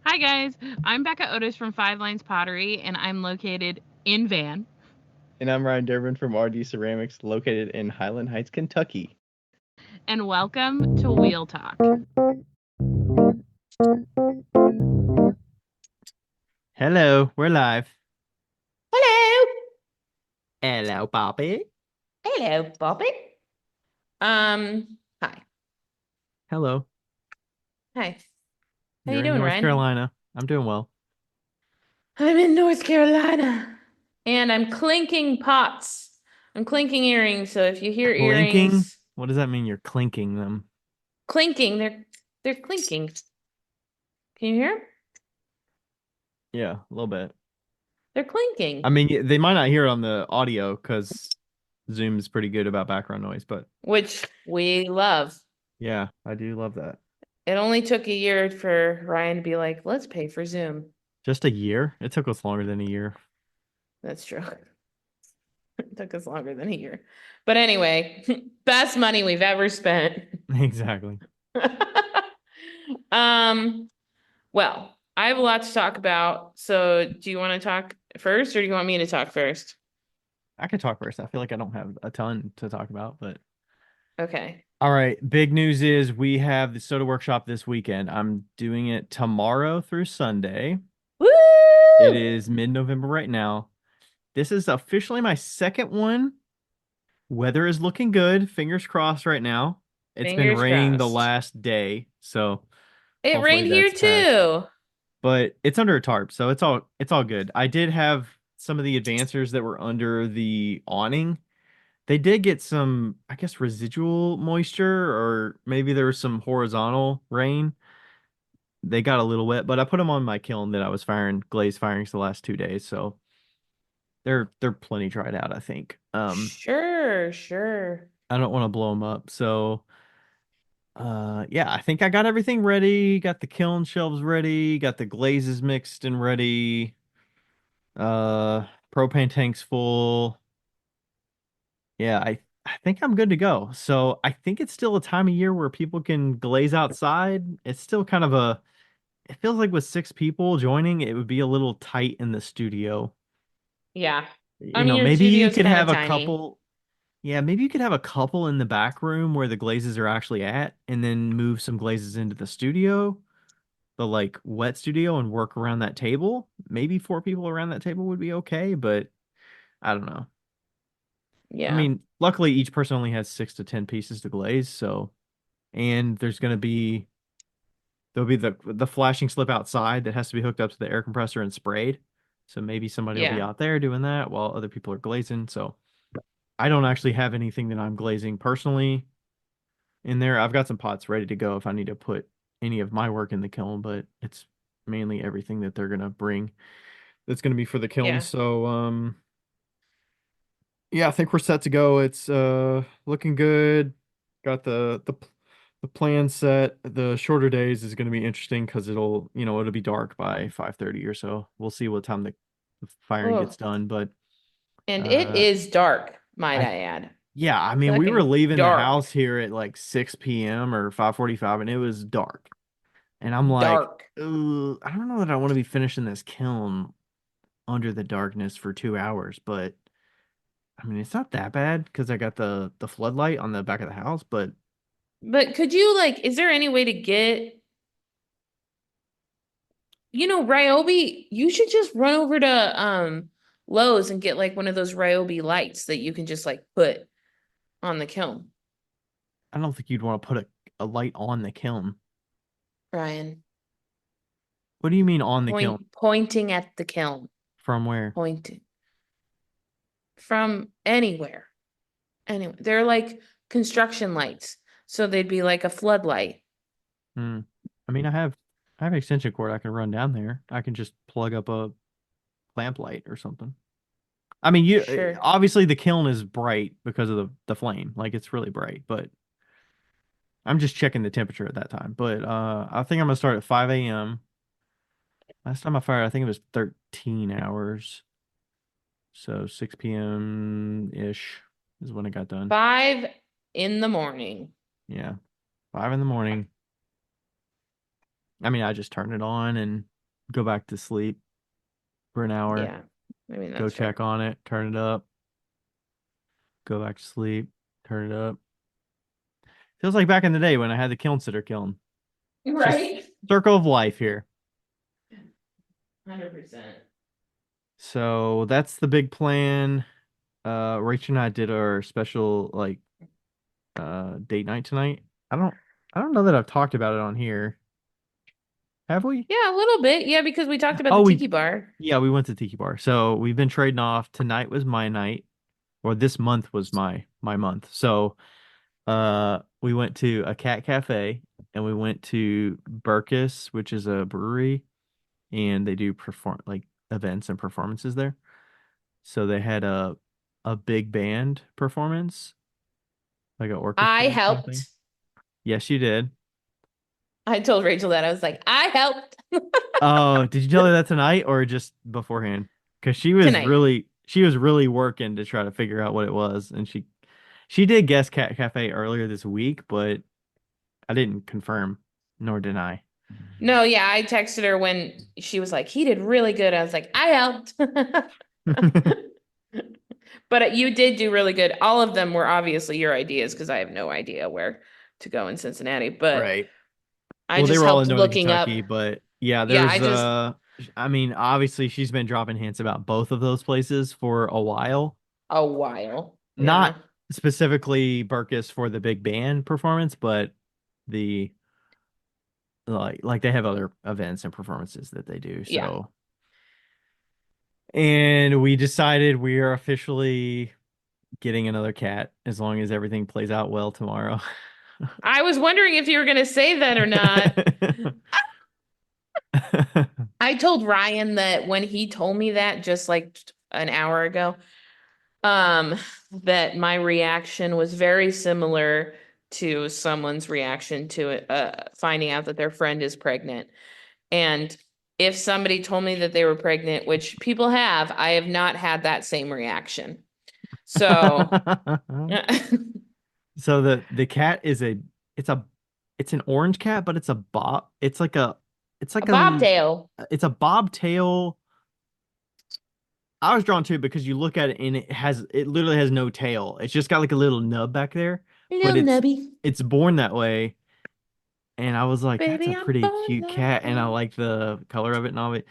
Hi, guys. I'm Becca Otis from Five Lines Pottery, and I'm located in Van. And I'm Ryan Durbin from RD Ceramics, located in Highland Heights, Kentucky. And welcome to Wheel Talk. Hello, we're live. Hello. Hello, Bobby. Hello, Bobby. Hi. Hello. Hi. How you You're in doing, North Ryan? Carolina. I'm doing well. I'm in North Carolina. And I'm clinking pots. I'm clinking earrings, so if you hear Clinking? earrings What does that mean? You're clinking them. clinking, they're clinking. Can you hear 'em? Yeah, a little bit. They're I clinking, mean, they might not hear it on the audio because Zoom's pretty good about background noise, but which we love. yeah, I do love that. It only took a year for Ryan to be like, let's pay for Zoom. Just a year? It took us longer than a year. That's true. It took us longer than a year. But anyway, best money we've ever spent. Exactly. Um, well, I have a lot to talk about. So do you want to talk first or do you want me to talk first? I could talk first. I feel like I don't have a ton to talk about, but Okay. all right. Big news is we have the soda workshop this weekend. I'm doing it tomorrow through Sunday. It Woo! is mid-November right now. This is officially my second one. Weather is looking good. Fingers crossed right now. It's been Fingers raining the crossed. last day, so It hopefully rained here that's passed. too. But it's under a tarp, so it's all good. I did have some of the advancers that were under the awning. They did get some, I guess, residual moisture, or maybe there was some horizontal rain. They got a little wet, but I put them on my kiln that I was firing glaze firings the last 2 days, so they're plenty dried out, I think. Sure. I don't want to blow them up, so yeah, I think I got everything ready. Got the kiln shelves ready. Got the glazes mixed and ready. Uh, propane tanks full. Yeah, I think I'm good to go. So I think it's still a time of year where people can glaze outside. It's still kind of a, it feels like with 6 people joining, it would be a little tight in the studio. Yeah. I You mean, know, your maybe you studio's could kind of have a tiny. couple, yeah, maybe you could have a couple in the back room where the glazes are actually at, and then move some glazes into the studio, the like wet studio, and work around that table. Maybe 4 people around that table would be okay, but I don't know. I Yeah. mean, luckily each person only has 6 to 10 pieces to glaze, so and there'll be the flashing slip outside that has to be hooked up to the air compressor and sprayed. So maybe somebody will be Yeah. out there doing that while other people are glazing. So I don't actually have anything that I'm glazing personally in there. I've got some pots ready to go if I need to put any of my work in the kiln, but it's mainly everything that they're gonna bring that's gonna be for the kiln. Yeah. So yeah, I think we're set to go. It's looking good. Got the plan set. The shorter days is gonna be interesting because it'll be dark by 5:30 or so. We'll see what time the firing gets Oh, done, but and it uh is dark, might I I add. yeah, I mean, we were Fucking leaving the dark. house here at like 6 p.m. or 5:45 and it was dark. And I'm like, Dark. I don't know that I want to be finishing this kiln under the darkness for 2 hours, but I mean, it's not that bad because I got the floodlight on the back of the house, but But could you like, is there any way to get, Ryobi, you should just run over to Lowe's and get like one of those Ryobi lights that you can just like put on the kiln. I don't think you'd want to put a light on the kiln. Ryan, What do you mean on the kiln? pointing at the kiln. From where? Pointing from anywhere. Anyway, they're like construction lights. So they'd be like a floodlight. Hmm. I mean, I have extension cord I can run down there. I can just plug up a lamp light or something. I mean, you Sure. obviously the kiln is bright because of the flame. Like it's really bright, but I'm just checking the temperature at that time. But I think I'm gonna start at 5 a.m. Last time I fired, I think it was 13 hours. So 6 p.m. ish is when it got done. 5 in the morning. Yeah. 5 in the morning. I mean, I just turn it on and go back to sleep for an hour, Yeah. I mean, go that's fair. check on it, turn it up, go back to sleep, turn it up. Feels like back in the day when I had the kiln sitter kiln. It's just Right? circle of life here. 100%. So that's the big plan. Rachel and I did our special like date night tonight. I don't I don't know that I've talked about it on here. Have we? Yeah, a little bit. Yeah, because we talked about the Oh, we tiki bar. yeah, we went to Tiki Bar. So we've been trading off. Tonight was my night, or this month was my month. So we went to a cat cafe and we went to Burkus, which is a brewery, and they do perform like events and performances there. So they had a big band performance, like an orchestra I or something. helped. Yes, you did. I told Rachel that. I was like, I helped Oh, did you tell her that tonight or just beforehand? Because tonight. she was really working to try to figure out what it was, and she did guess Cat Cafe earlier this week, but I didn't confirm nor deny. No, yeah, I texted her when she was like, he did really good. I was like, I helped. But you did do really good. All of them were obviously your ideas because I have no idea where to go in Cincinnati, but Right. I Well, they just were all in helped Northern looking Kentucky, up. but yeah, Yeah, there's I mean, obviously she's been dropping hints about both of those places for a while. a while. Yeah. Not specifically Burkus for the big band performance, but the like they have other events and performances that they do. Yeah. So, and we decided we are officially getting another cat as long as everything plays out well tomorrow. I was wondering if you were going to say that or not. I told Ryan that when he told me that just like an hour ago, um, that my reaction was very similar to someone's reaction to finding out that their friend is pregnant. And if somebody told me that they were pregnant, which people have, I have not had that same reaction. So, a So the cat is it's a it's an orange cat, but it's a bob. It's like bobtail it's a bobtail. I was drawn to it because you look at it and it literally has no tail. It's just got like a little nub back there, but little nubby. it's born that way. And I was like, that's a Baby, I'm pretty born cute that cat, and I way. like the color of it and all of it.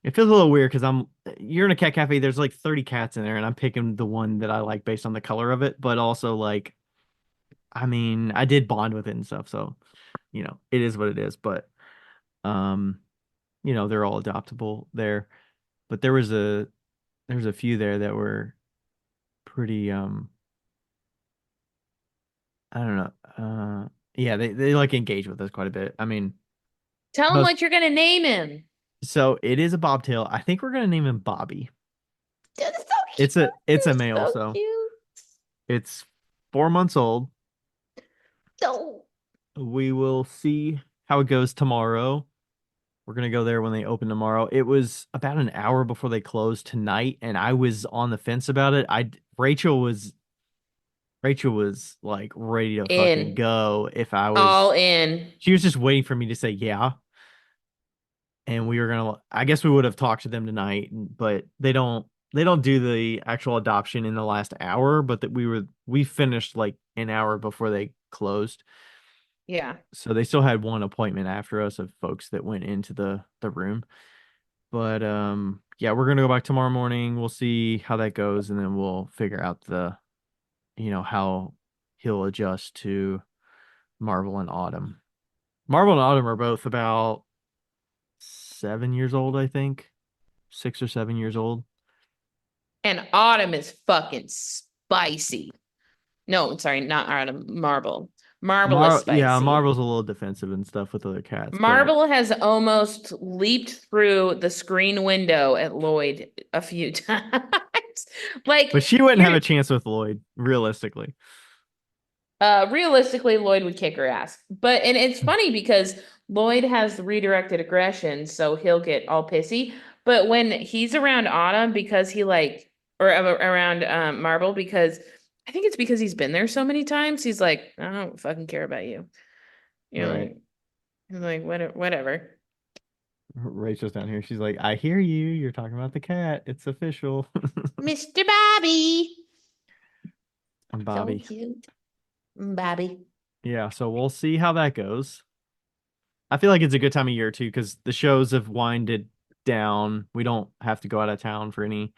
It feels a little weird because you're in a cat cafe. There's like 30 cats in there, and I'm picking the one that I like based on the color of it, but also like, I mean, I did bond with it and stuff, so it is what it is. But um, they're all adoptable there. But there was a few there that were pretty I don't know. Yeah, they like engage with us quite a bit. I mean, Tell him most what you're gonna name him. so it is a bobtail. I think we're gonna name him Bobby. That's so It's a cute. male, So so cute. it's 4 months old. So We will see how it goes tomorrow. We're gonna go there when they open tomorrow. It was about an hour before they closed tonight, and I was on the fence about it. Rachel was like ready to fucking in, go if I all was. in. She was just waiting for me to say yeah, and we were gonna. I guess we would have talked to them tonight, but they don't do the actual adoption in the last hour, but that we finished like an hour before they closed. Yeah. So they still had one appointment after us of folks that went into the room. But yeah, we're gonna go back tomorrow morning. We'll see how that goes, and then we'll figure out how he'll adjust to Marvel and Autumn. Marvel and Autumn are both about 7 years old, I think. 6 or 7 years old. And Autumn is fucking spicy. No, sorry, not Autumn. Marble. Marble is Yeah, spicy. Marvel's a little defensive and stuff with other cats, but Marble has almost leaped through the screen window at Lloyd a few times. Like she wouldn't have you're a chance with Lloyd, realistically. realistically, Lloyd would kick her ass. And it's funny because Lloyd has redirected aggression, so he'll get all pissy. But when he's around Autumn, because he like, or around Marble, because I think it's because he's been there so many times, he's like, I don't fucking care about you. You Right. know, he's like, whatever. Rachel's down here. She's like, I hear you. You're talking about the cat. It's official. Mr. Bobby. I'm So Bobby. cute. Bobby. Yeah, so we'll see how that goes. I feel like it's a good time of year too, because the shows have winded down. We don't have to go out of town for any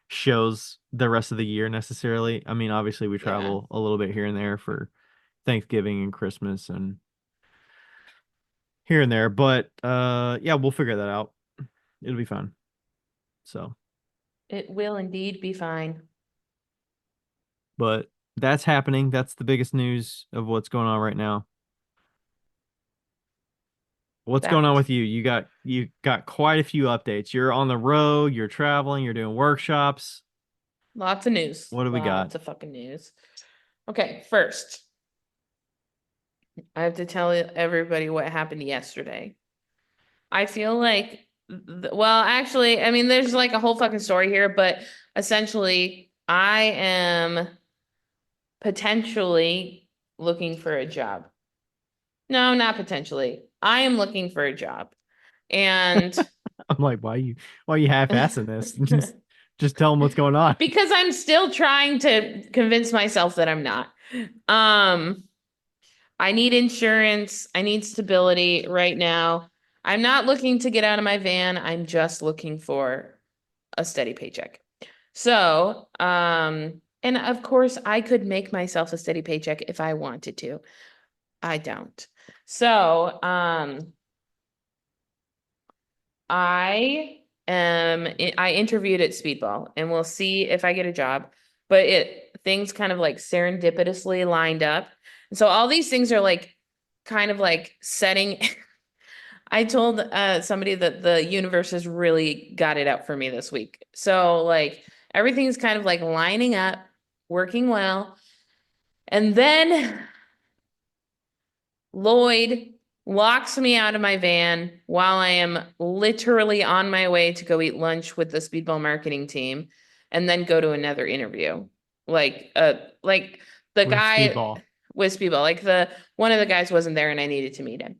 shows the rest of the year necessarily. I mean, obviously we Yeah. travel a little bit here and there for Thanksgiving and Christmas and here and there, but yeah, we'll figure that out. It'll be fun. So, It will indeed be fine. but that's happening. That's the biggest news of what's going on right now. What's going on That. with you? You got quite a few updates. You're on the road, you're traveling, you're doing workshops. Lots of news. What do we got? Lots of fucking news. Okay, first, I have to tell everybody what happened yesterday. I feel like, well, actually, I mean, there's like a whole fucking story here, but essentially, I am potentially looking for a job. No, not potentially. I am looking for a job. And I'm like, why are you half-assing this? Just tell them what's going on. because I'm still trying to convince myself that I'm not. Um, I need insurance. I need stability right now. I'm not looking to get out of my van. I'm just looking for a steady paycheck. So, and of course, I could make myself a steady paycheck if I wanted to. I don't. So, I interviewed at Speedball and we'll see if I get a job. But things kind of like serendipitously lined up. And so all these things are like kind of like setting. I told somebody that the universe has really got it out for me this week. So like everything's kind of like lining up, working well. And then Lloyd locks me out of my van while I am literally on my way to go eat lunch with the Speedball marketing team and then go to another interview. Like the With guy Speedball. with Speedball, like the one of the guys wasn't there and I needed to meet him.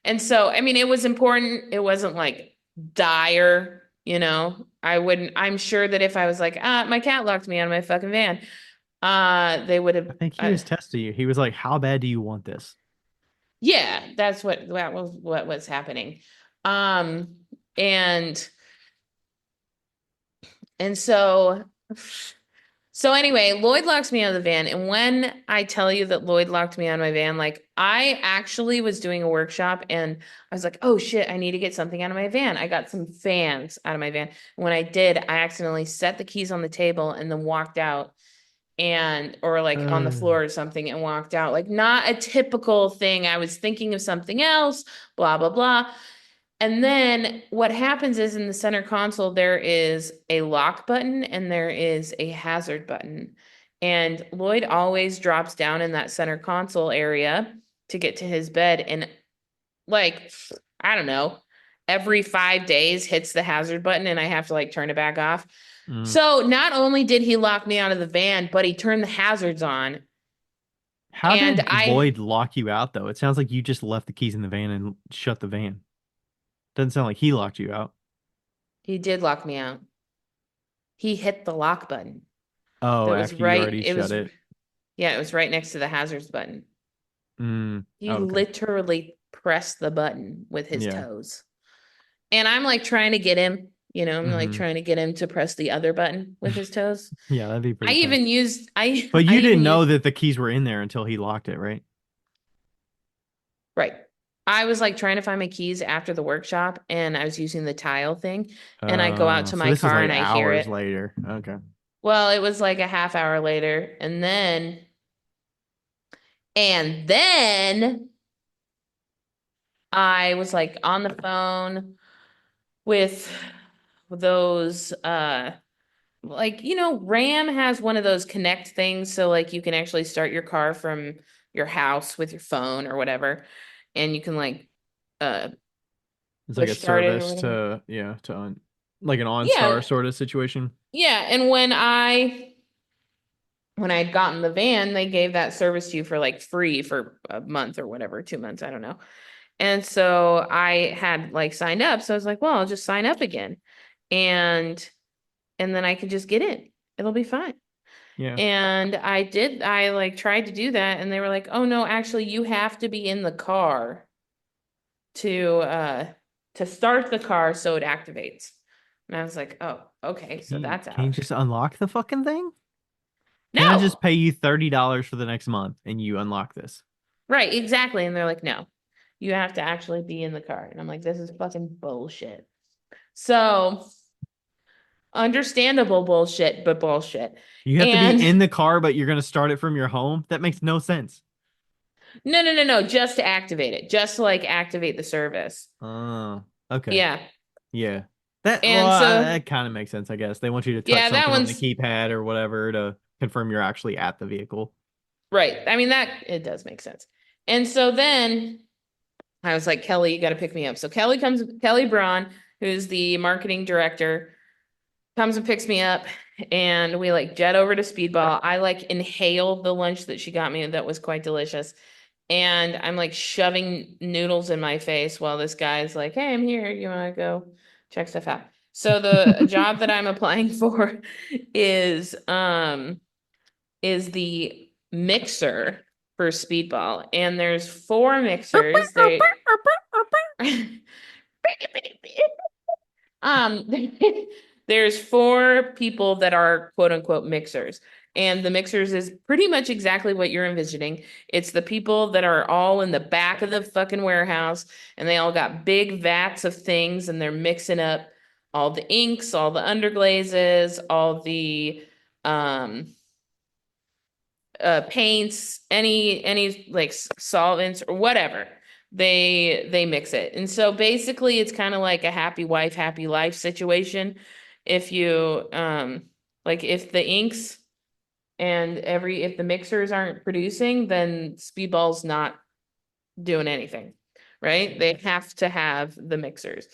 And so, I mean, it was important. It wasn't like dire, you know. I'm sure that if I was like, my cat locked me out of my fucking van, they would have I think he was testing you. He was like, how bad do you want this? yeah, that was what was happening. Um, and and so anyway, Lloyd locks me out of the van. And when I tell you that Lloyd locked me out of my van, like I actually was doing a workshop and I was like, oh shit, I need to get something out of my van. I got some fans out of my van. And when I did, I accidentally set the keys on the table and then walked out and or like on the Uh, floor or something and walked out. Like not a typical thing. I was thinking of something else, blah, blah, blah. And then what happens is in the center console, there is a lock button and there is a hazard button. And Lloyd always drops down in that center console area to get to his bed. And like, I don't know, every 5 days hits the hazard button and I have to like turn it back off. mm. So not only did he lock me out of the van, but he turned the hazards on. How And did I, Lloyd lock you out though? It sounds like you just left the keys in the van and shut the van. Doesn't sound like he locked you out. he did lock me out. He hit the lock button. Oh, That was after you right. already It shut was, it. yeah, it was right next to the hazards button. He Oh, okay. literally pressed the button with his Yeah. toes. And I'm like trying to get him, I'm like Hmm. trying to get him to press the other button with his toes. Yeah, that'd be I pretty tough. even used, I, But I you even didn't know used, that the keys were in there until he locked it, right? right. I was like trying to find my keys after the workshop and I was using the tile thing and I go out to So my this is car like and I hear hours it. later. Okay. Well, it was like a half hour later. And then I was like on the phone with those like Ram has one of those connect things so like you can actually start your car from your house with your phone or whatever and you can like uh It's like a push start it or service whatever. like an OnStar Yeah. sort of situation. Yeah, and when I'd gotten the van, they gave that service to you for like free for a month or whatever, 2 months, I don't know. And so I had like signed up. So I was like, well, I'll just sign up again. And then I could just get in. It'll be fine. Yeah. And I like tried to do that and they were like, "Oh no, actually you have to be in the car to start the car so it activates." And I was like, "Oh, okay, so that's Can you out." just unlock the fucking thing? Can I No. just pay you $30 for the next month and you unlock this? Right, exactly. And they're like, "No. You have to actually be in the car." And I'm like, "This is fucking bullshit." So, understandable bullshit, but bullshit. You have to be And in the car, but you're gonna start it from your home? That makes no sense. no, just to activate it, just to like activate the service. Oh, okay. Yeah. Yeah. And so, That kind of makes sense, I guess. They want you to touch yeah, that something on the one's keypad or whatever to confirm you're actually at the vehicle. right. I mean, that it does make sense. And so then I was like, "Kelly, you got to pick me up." So Kelly Braun, who's the marketing director, comes and picks me up and we like jet over to Speedball. I like inhale the lunch that she got me that was quite delicious. And I'm like shoving noodles in my face while this guy's like, "Hey, I'm here. You want to go check stuff out?" So the job that I'm applying for is the mixer for Speedball. And there's 4 mixers. They um there's 4 people that are quote unquote mixers. And the mixers is pretty much exactly what you're envisioning. It's the people that are all in the back of the fucking warehouse and they all got big vats of things and they're mixing up all the inks, all the underglazes, all the um paints, any like solvents or whatever. They mix it. And so basically it's kind of like a happy wife, happy life situation. If you like if the inks and if the mixers aren't producing, then Speedball's not doing anything. Right? They have to have the mixers.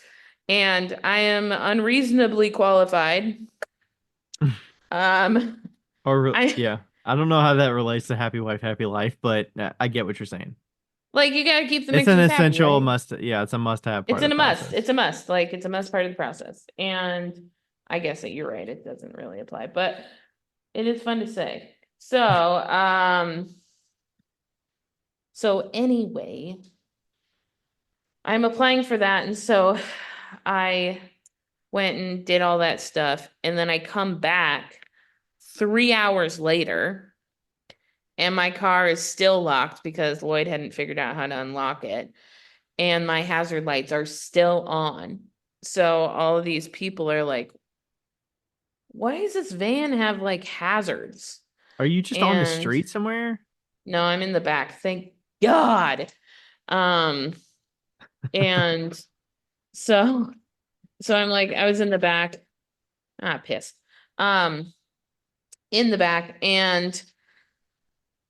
And I am unreasonably qualified. Um I Yeah. I don't know how that relates to happy wife, happy life, but I get what you're saying. like you got to keep the It's an mixers happy, essential right? must. Yeah, it's a must-have It's part of in the a must. process. It's a must. Like it's a must part of the process. And I guess that you're right. It doesn't really apply, but it is fun to say. So anyway, I'm applying for that. And so I went and did all that stuff. And then I come back 3 hours later and my car is still locked because Lloyd hadn't figured out how to unlock it. And my hazard lights are still on. So all of these people are like, "Why does this van have like hazards?" Are you just on the And street somewhere? no, I'm in the back. Thank God. Um, and so I'm like, I was in the back. Ah, pissed. Um, in the back and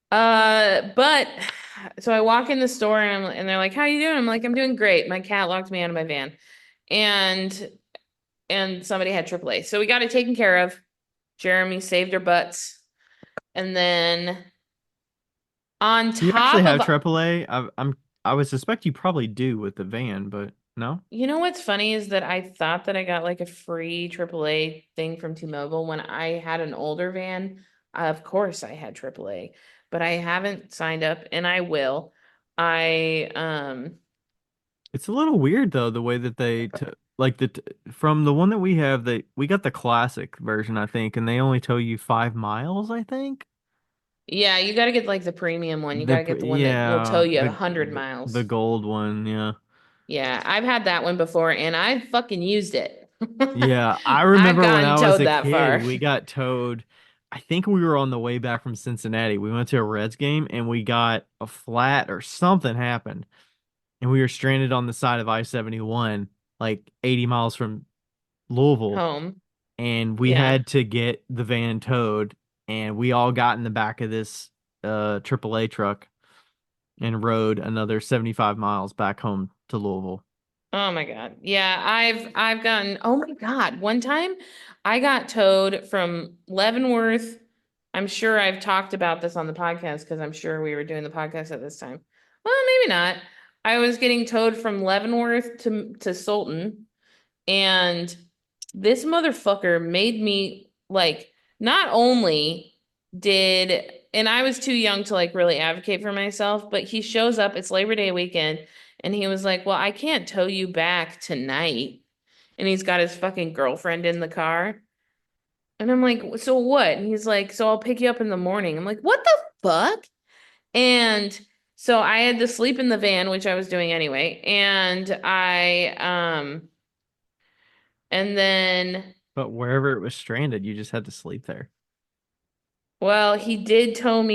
but so I walk in the store and they're like, "How you doing?" I'm like, "I'm doing great. My cat locked me out of my van." And somebody had AAA. So we got it taken care of. Jeremy saved our butts. And then on Do you actually top have of, AAA? I would suspect you probably do with the van, but no. you know what's funny is that I thought that I got like a free AAA thing from T-Mobile when I had an older van. Of course I had AAA, but I haven't signed up and I will. I It's a little weird though the way that they t like from the one that we have they we got the classic version I think and they only tow you 5 miles I think. yeah, you got to get like the premium one. You got to get the one that will tow you 100 miles. the gold one, yeah. Yeah, I've had that one before and I fucking used it. Yeah, I I've remember when gotten I was towed a that kid, far. we got towed. I think we were on the way back from Cincinnati. We went to a Reds game and we got a flat or something happened. And we were stranded on the side of I-71, like 80 miles from Louisville. Home. And we Yeah. had to get the van towed. And we all got in the back of this AAA truck and rode another 75 miles back home to Louisville. Oh my God. Yeah, I've gotten, oh my God. One time I got towed from Leavenworth. I'm sure I've talked about this on the podcast because I'm sure we were doing the podcast at this time. Well, maybe not. I was getting towed from Leavenworth to Sultan, and this motherfucker made me like not only did and I was too young to like really advocate for myself, but he shows up, it's Labor Day weekend, and he was like, "Well, I can't tow you back tonight." And he's got his fucking girlfriend in the car. And I'm like, "So what?" And he's like, "So I'll pick you up in the morning." I'm like, "What the fuck?" And so I had to sleep in the van, which I was doing anyway. And then, But wherever it was stranded, you just had to sleep there. well, he towed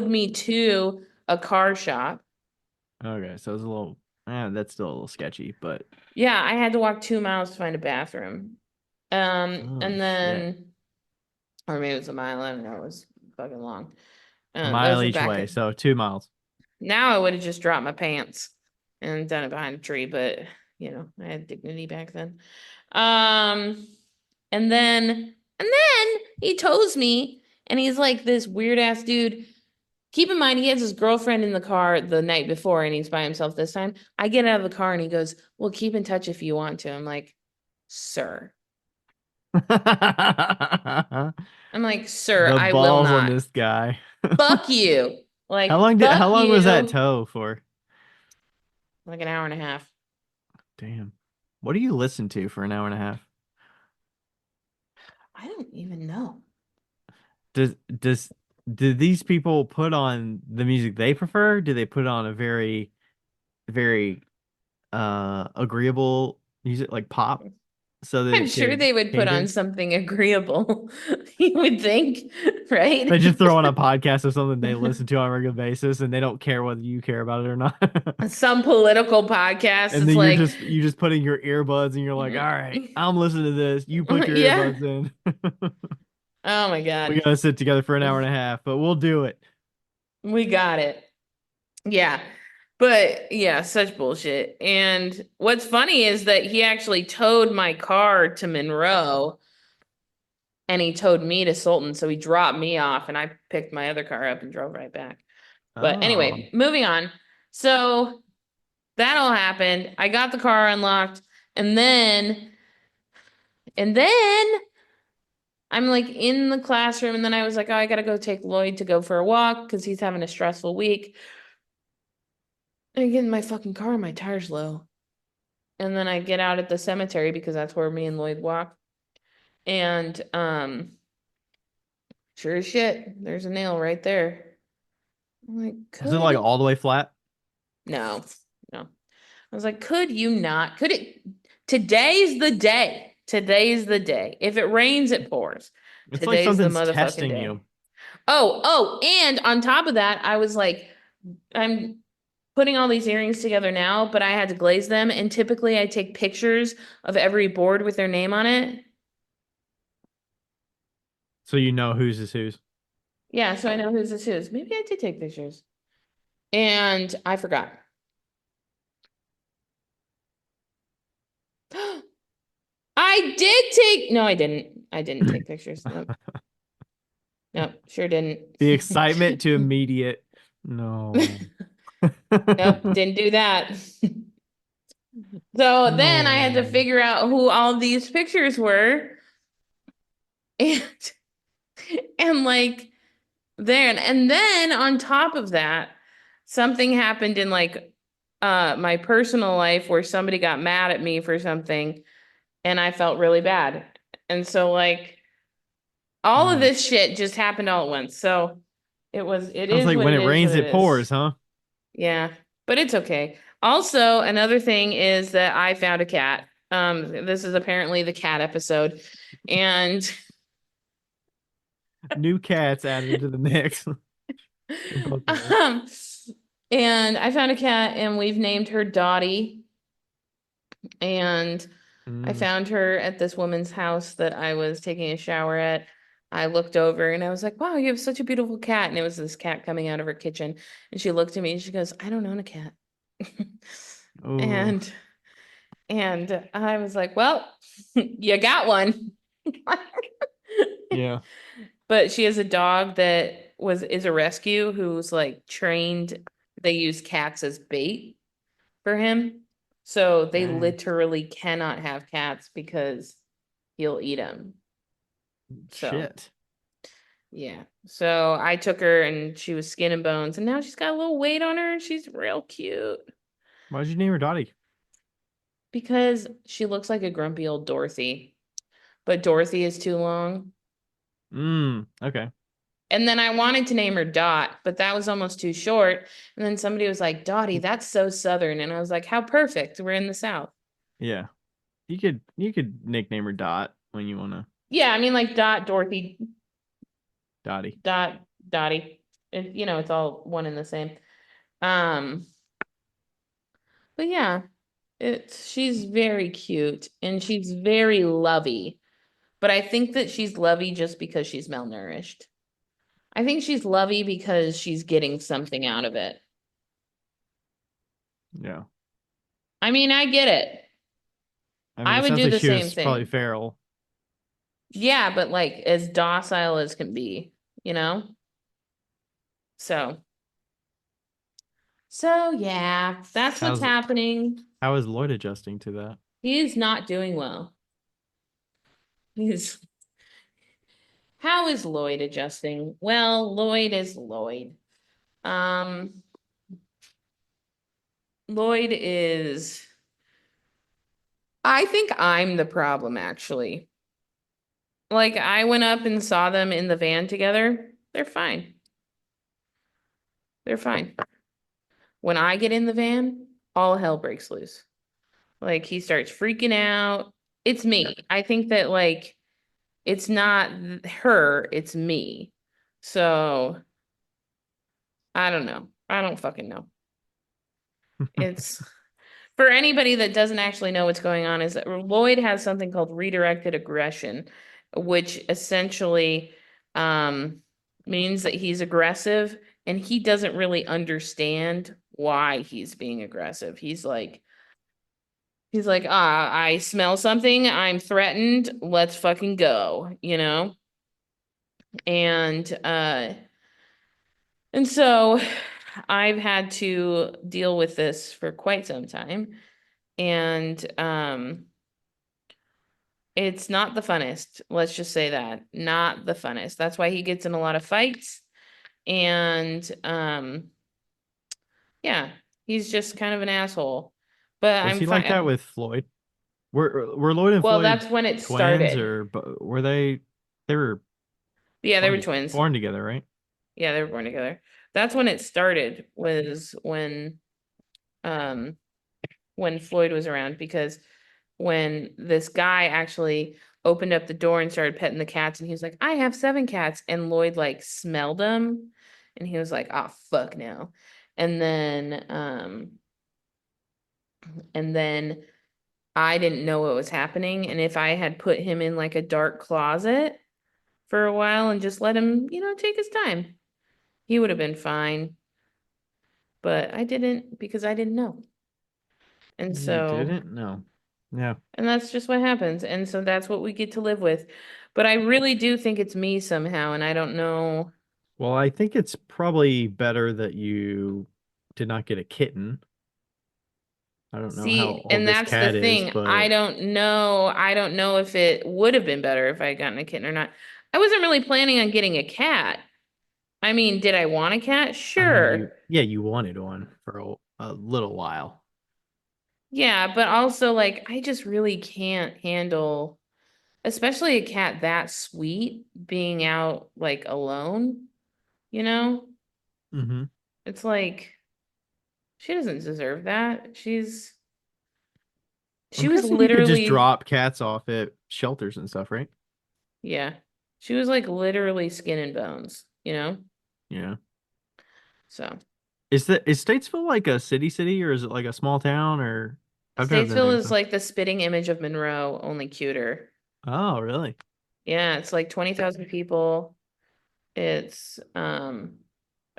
me to a car shop. Okay, so it was a little, that's still a little sketchy, but Yeah, I had to walk 2 miles to find a bathroom. oh And shit, then, or maybe it was a mile, I don't know, it was fucking long. a That was mile the each back way, of, so 2 miles. now I would have just dropped my pants and done it behind a tree, but I had dignity back then. Um, and then he tows me and he's like this weird ass dude. Keep in mind, he has his girlfriend in the car the night before and he's by himself this time. I get out of the car and he goes, "Well, keep in touch if you want to." I'm like, "Sir." The I'm like, "Sir, I will balls on not. this guy. Fuck you." How Like, long fuck was that you. tow for? Like an hour and a half. Damn. What do you listen to for an hour and a half? I don't even know. Does does do these people put on the music they prefer? Do they put on a very agreeable music like pop so that I'm it sure could they would put on cater? something agreeable, you would think, right? They just throw on a podcast of something they listen to on a regular basis and they don't care whether you care about it or not. Some political podcast, And it's then like, you just put in your earbuds and you're like, all right, I'm listening to this. You put your yeah. earbuds in. Oh my We God. gotta sit together for an hour and a half, but we'll do it. We got it. Yeah. But yeah, such bullshit. And what's funny is that he actually towed my car to Monroe and he towed me to Sultan. So he dropped me off and I picked my other car up and drove right back. But Oh, anyway, moving on. So that all happened. I got the car unlocked and then I'm like in the classroom and then I was like, "Oh, I gotta go take Lloyd to go for a walk because he's having a stressful week." And I get in my fucking car and my tire's low. And then I get out at the cemetery because that's where me and Lloyd walk. And sure as shit, there's a nail right there. I'm like, was it like could all the way flat? no, no. I was like, could you not? Could it? Today's the day. Today's the day. If it rains, it pours. It's like Today's the something's motherfucking testing day. you. Oh, and on top of that, I was like, I'm putting all these earrings together now, but I had to glaze them. And typically I take pictures of every board with their name on it. So you know whose is whose. Yeah, so I know whose this is. Maybe I did take pictures. And I forgot. I did take, no, I didn't. I didn't take pictures. Nope. Nope, sure didn't. The excitement to immediate. No. Nope, didn't do that. So then I had to No. figure out who all these pictures were. And like then on top of that, something happened in like my personal life where somebody got mad at me for something and I felt really bad. And so like all of Mm. this shit just happened all at once. So it Sounds is like what when it it is what rains, it it is. pours, huh? Yeah, but it's okay. Also, another thing is that I found a cat. This is apparently the cat episode. And New cats added into the mix for both of us. um, and I found a cat and we've named her Dottie. And I Mm. found her at this woman's house that I was taking a shower at. I looked over and I was like, "Wow, you have such a beautiful cat." And it was this cat coming out of her kitchen. And she looked at me and she goes, "I don't own a cat." Oh, And I was like, "Well, you got one." yeah. But she has a dog that is a rescue who's like trained. They use cats as bait. for him. So they Dang. literally cannot have cats because he'll eat them. So Shit. yeah. So I took her and she was skin and bones, and now she's got a little weight on her and she's real cute Why'd you name her Dottie? because she looks like a grumpy old Dorothy, but Dorothy is too long. Okay. And then I wanted to name her Dot, but that was almost too short. And then somebody was like, Dottie, that's so Southern. And I was like, how perfect. We're in the South. Yeah. You could nickname her Dot when you wanna. Yeah, I mean like Dot, Dorothy, Dottie. Dot, Dottie. It's all one and the same. Um, but yeah, she's very cute and she's very lovey. But I think that she's lovey just because she's malnourished. I think she's lovey because she's getting something out of it. Yeah. I mean, I get it. I mean, I it would sounds do like the she same was probably thing. feral. Yeah, but like as docile as can be, you know? So, so yeah, that's what's How's happening. how is Lloyd adjusting to that? He is not doing well. He's How is Lloyd adjusting? Well, Lloyd is Lloyd. Um, Lloyd is, I think I'm the problem actually. Like I went up and saw them in the van together. They're fine. They're fine. When I get in the van, all hell breaks loose. Like he starts freaking out. It's me. I think that like it's not her, it's me. So I don't know. I don't fucking know. It's for anybody that doesn't actually know what's going on, is that Lloyd has something called redirected aggression, which essentially means that he's aggressive and he doesn't really understand why he's being aggressive. He's like, I smell something, I'm threatened, let's fucking go, you know? And and so I've had to deal with this for quite some time. And it's not the funnest. Let's just say that. Not the funnest. That's why he gets in a lot of fights. And yeah, he's just kind of an asshole. But Was I'm he like that fine. with Floyd? Were Lloyd and Well, Floyd that's when it twins started. or were they were Yeah, they were twins. born together, right? Yeah, they were born together. That's when it started, was um when Floyd was around, because when this guy actually opened up the door and started petting the cats and he was like, I have 7 cats, and Lloyd like smelled them and he was like, oh fuck no. And then and then I didn't know what was happening, and if I had put him in like a dark closet for a while and just let him, take his time, he would have been fine. But I didn't, because I didn't know. And You so, didn't? No. Yeah. and that's just what happens. And so that's what we get to live with. But I really do think it's me somehow, and I don't know. Well, I think it's probably better that you did not get a kitten. I don't know how See, old and this that's the cat is, thing. I but don't know. I don't know if it would have been better if I had gotten a kitten or not. I wasn't really planning on getting a cat. I mean, did I want a cat? I mean, Sure. you wanted one for a little while. Yeah, but also like I just really can't handle, especially a cat that sweet, being out like alone, you know? Mm-hmm. It's like she doesn't deserve that. I'm She was guessing you could just literally, drop cats off at shelters and stuff, right? yeah. She was like literally skin and bones, you know? Yeah. So, Is Statesville like a city or is it like a small town or I've never been Statesville there, is so. like the spitting image of Monroe, only cuter. Oh, really? Yeah, it's like 20,000 people. It's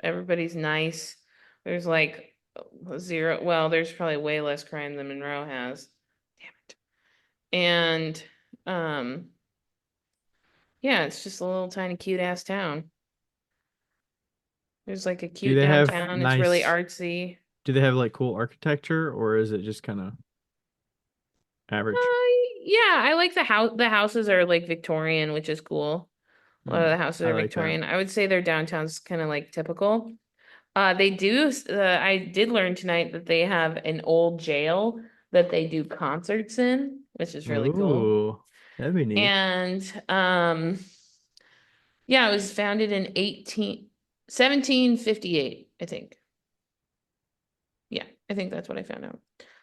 everybody's nice. There's like zero, well, there's probably way less crime than Monroe has. Damn it. And um yeah, it's just a little tiny cute ass town. There's like a Do cute they have downtown. It's really nice artsy. Do they have like cool architecture or is it just kind of average? Yeah, I like the house. The houses are like Victorian, which is cool. A lot of Hmm. the houses I are like that. Victorian. I would say their downtown's kind of like typical. They do. I did learn tonight that they have an old jail that they do concerts in, which is really cool. Ooh, that'd be neat. And yeah, it was founded in 1758, I think. Yeah, I think that's what I found out.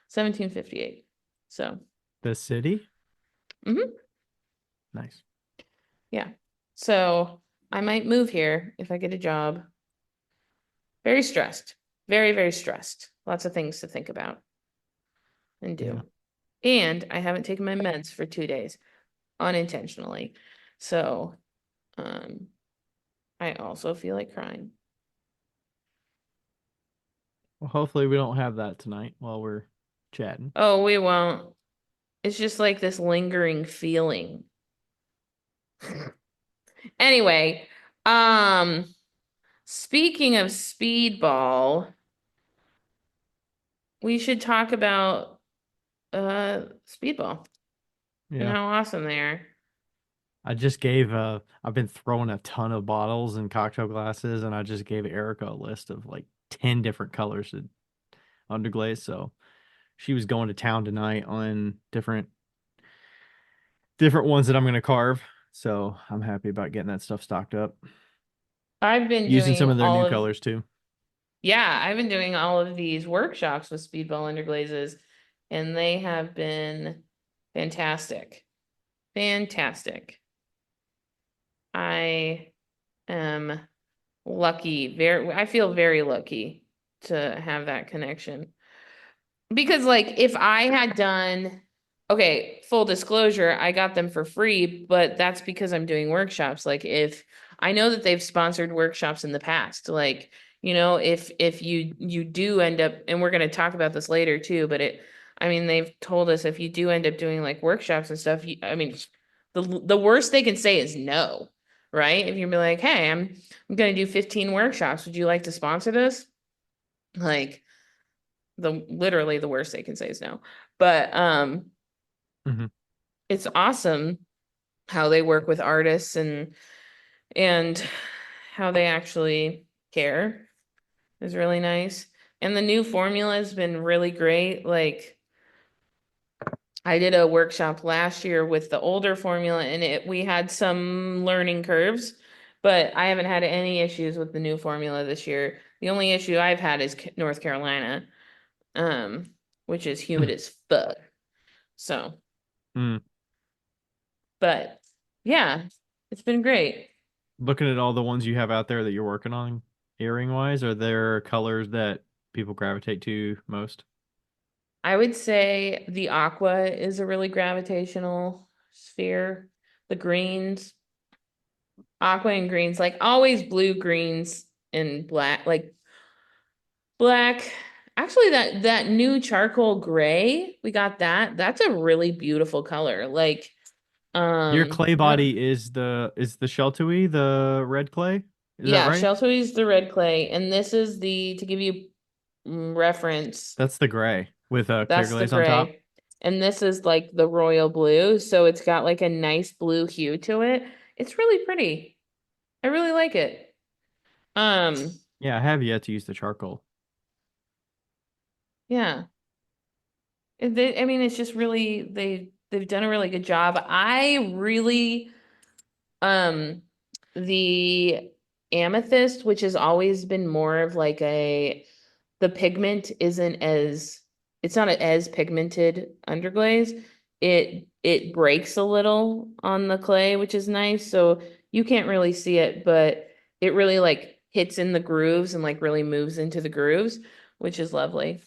1758. So, The city? mhm, Nice. yeah. So I might move here if I get a job. Very stressed. Very, very stressed. Lots of things to think about and Yeah. do. And I haven't taken my meds for 2 days unintentionally. So, um, I also feel like crying. Well, hopefully we don't have that tonight while we're chatting. Oh, we won't. It's just like this lingering feeling. Anyway, um, speaking of speedball, we should talk about speedball and Yeah. how awesome they are. I've been throwing a ton of bottles and cocktail glasses, and I just gave Erica a list of like 10 different colors to underglaze. So she was going to town tonight on different ones that I'm gonna carve. So I'm happy about getting that stuff stocked up. I've been Using doing some of their all new of colors too. Yeah, I've been doing all of these workshops with speedball underglazes, and they have been fantastic. Fantastic. I am I feel very lucky to have that connection. Because like if I had done, okay, full disclosure, I got them for free, but that's because I'm doing workshops. Like if I know that they've sponsored workshops in the past, like, if you do end up, and we're going to talk about this later too, but I mean, they've told us if you do end up doing like workshops and stuff, I mean, the worst they can say is no, right? If you're like, hey, I'm going to do 15 workshops, would you like to sponsor this? Like, literally the worst they can say is no. But Hmm. it's awesome how they work with artists and how they actually care is really nice. And the new formula has been really great. Like I did a workshop last year with the older formula and we had some learning curves, but I haven't had any issues with the new formula this year. The only issue I've had is North Carolina, um, which is humid as fuck. So, Mm. but yeah, it's been great. Looking at all the ones you have out there that you're working on, earring wise, are there colors that people gravitate to most? I would say the aqua is a really gravitational sphere. The greens, aqua and greens, like always blue, greens, and black, like black. Actually, that new charcoal gray, we got that. That's a really beautiful color. Like, Your clay I don't, body is the Sheltui, the red clay? Is that yeah, right? Sheltoy is the red clay, and this is to give you reference. That's the gray with a clear That's the glaze on top. gray. And this is like the royal blue. So it's got like a nice blue hue to it. It's really pretty. I really like it. Um, Yeah, I have yet to use the charcoal. yeah. I mean, it's just really they've done a really good job. I really um the amethyst, which has always been more of like the pigment isn't as it's not as pigmented underglaze. It breaks a little on the clay, which is nice. So you can't really see it, but it really like hits in the grooves and like really moves into the grooves, which is lovely.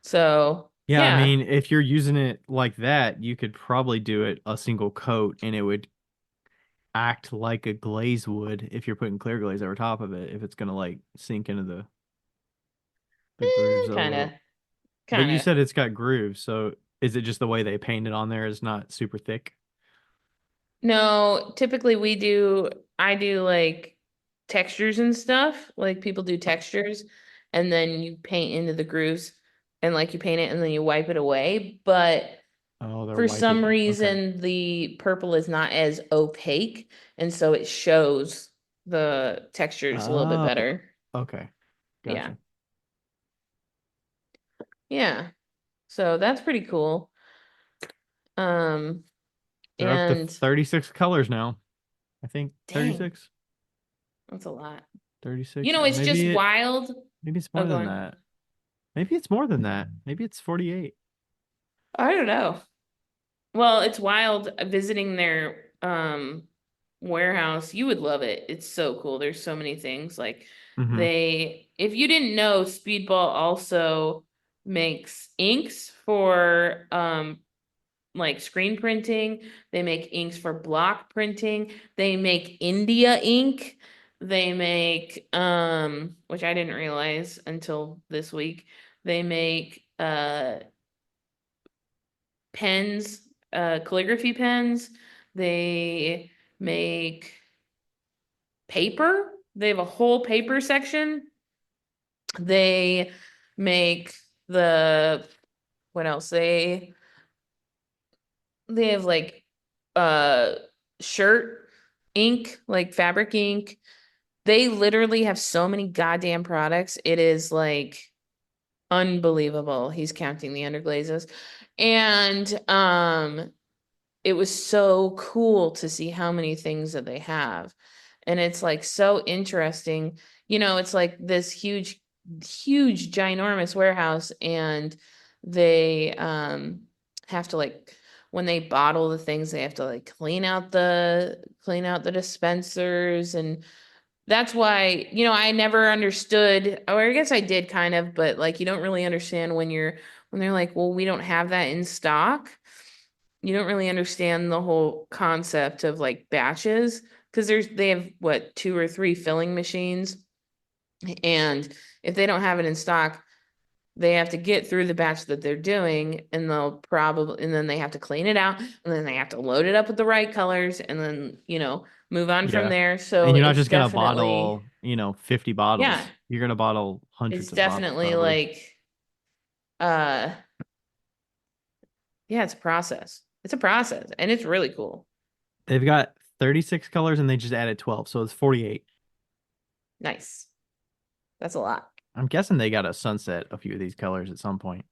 So Yeah, I yeah. mean, if you're using it like that, you could probably do it a single coat and it would act like a glaze would if you're putting clear glaze over top of it, if it's gonna like sink into the grooves a Kind of, little. But kind you of. said it's got grooves, so is it just the way they paint it on there is not super thick? No, typically I do like textures and stuff. Like people do textures. and then you paint into the grooves and like you paint it and then you wipe it away. But Oh, they're for some wiping. Okay. reason, the purple is not as opaque, and so it shows the textures a little bit Oh, better. okay. Yeah. Gotcha. Yeah. So that's pretty cool. Um, They're up to and 36 colors now. I think dang, 36, that's a lot. 36, or It's just wild. maybe it's Oh, more go than on. that. Maybe it's more than that. Maybe it's 48. I don't know. Well, it's wild visiting their warehouse. You would love it. It's so cool. There's so many things. Like Mm-hmm. if you didn't know, Speedball also makes inks for like screen printing. They make inks for block printing. They make India ink. They make which I didn't realize until this week. They make pens, calligraphy pens. They make paper. They have a whole paper section. They make the what else? They have like uh shirt ink, like fabric ink. They literally have so many goddamn products. It is like unbelievable. He's counting the underglazes. And it was so cool to see how many things that they have. And it's like so interesting. It's like this huge, ginormous warehouse, and they have to like when they bottle the things, they have to like clean out the dispensers. And that's why, I never understood, or I guess I did kind of, but like you don't really understand when they're like, well, we don't have that in stock. You don't really understand the whole concept of like batches, because they have what, two or three filling machines, and if they don't have it in stock, they have to get through the batch that they're doing, and then they have to clean it out, and then they have to load it up with the right colors, and then move on from Yeah. there. So And you're not it's just gonna definitely, bottle, 50 yeah, bottles. You're gonna bottle it's hundreds of bottles definitely probably. like uh yeah, it's a process, and it's really cool. They've got 36 colors and they just added 12, so it's 48. Nice. That's a lot. I'm guessing they got to sunset a few of these colors at some point.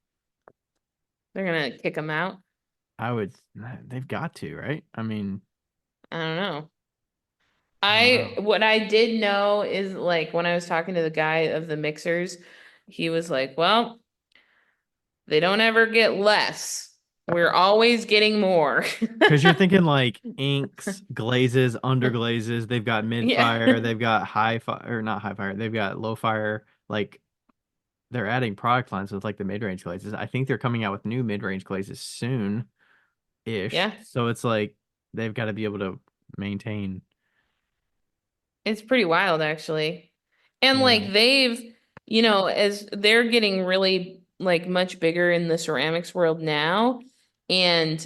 They're gonna kick them out. I would, they've got to, right? I mean, I don't know. I don't know. What I did know is like when I was talking to the guy of the mixers, he was like, well, they don't ever get less. We're always getting more. Because you're thinking like inks, glazes, underglazes. They've got mid Yeah. fire, they've got high fire, or not high fire, they've got low fire. Like they're adding product lines with like the mid range glazes. I think they're coming out with new mid range glazes soon ish. Yeah. So it's like they've got to be able to maintain. It's pretty wild actually. And Yeah. like as they're getting really like much bigger in the ceramics world now, and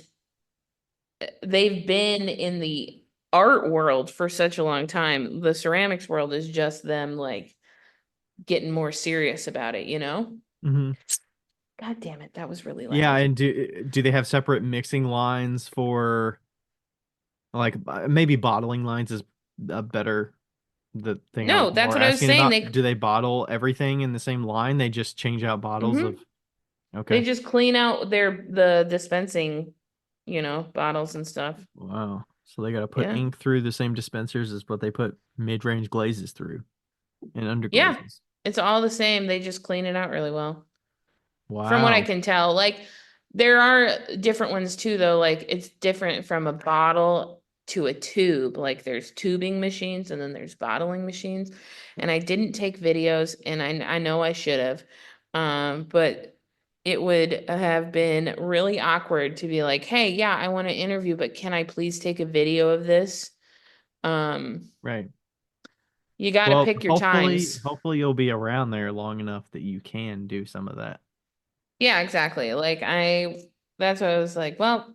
they've been in the art world for such a long time. The ceramics world is just them like getting more serious about it? Hmm. God damn it, that was really Yeah, loud. and do they have separate mixing lines for like maybe bottling lines is a better the thing I was No, that's more what I was asking saying. about. Do they bottle everything in the same line? They just change out bottles Mhm. of okay. They just clean out the dispensing, bottles and stuff. Wow. So they got to put Yeah. ink through the same dispensers as what they put mid-range glazes through and Yeah. underglazes. It's all the same. They just clean it out really well. From what I Wow. can tell. Like there are different ones too, though. Like it's different from a bottle to a tube. Like there's tubing machines and then there's bottling machines. And I didn't take videos, and I know I should have. But it would have been really awkward to be like, hey, yeah, I want to interview, but can I please take a video of this? Um, Right. you got to Well, pick your hopefully, times. hopefully you'll be around there long enough that you can do some of that. Yeah, exactly. That's why I was like, well,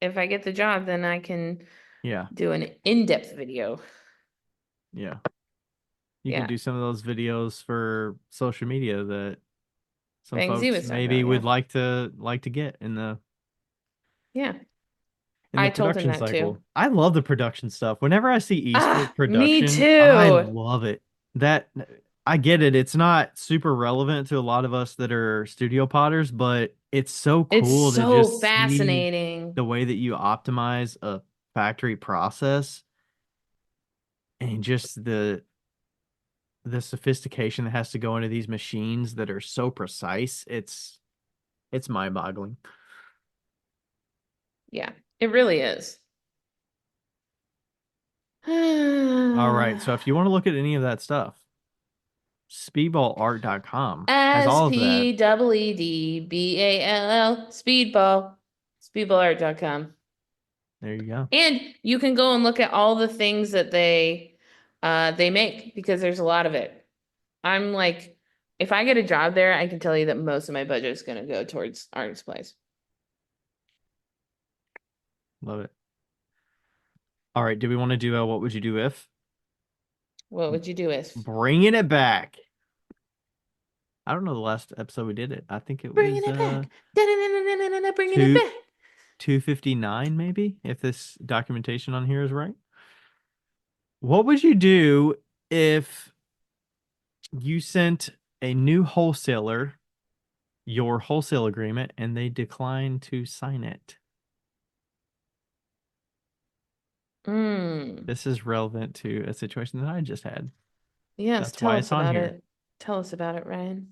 if I get the job, then I can Yeah. do an in-depth video. Yeah. You can Yeah. do some of those videos for social media that some Things he folks was talking maybe about. Yeah. would like to get Yeah. in the I told him production that too. cycle. I love the production stuff. Whenever I see esports Me production, I too. love it. That I get it. It's not super relevant to a lot of us that are studio potters, but it's so It's cool to so just see fascinating. the way that you optimize a factory process and just the sophistication that has to go into these machines that are so precise. It's mind-boggling. Yeah, it really is. All right, so if you want to look at any of that stuff, speedballart.com has all of that. SPEEDBALL, Speedball, speedballart.com. There you go. And you can go and look at all the things that they make, because there's a lot of it. I'm like, if I get a job there, I can tell you that most of my budget is going to go towards art supplies. Love it. All right, do we want to do what would you do if? What would you do if? Bringing it back. I don't know the last episode we did it. I think it Bringing was it back. Da-da-da-da-da-da-da, bringing it two back. 259 maybe, if this documentation on here is right. What would you do if you sent a new wholesaler your wholesale agreement and they declined to sign it? Mm. This is relevant to a situation that I just had. Yes, That's tell why us it's on about here. it. Tell us about it, Ryan.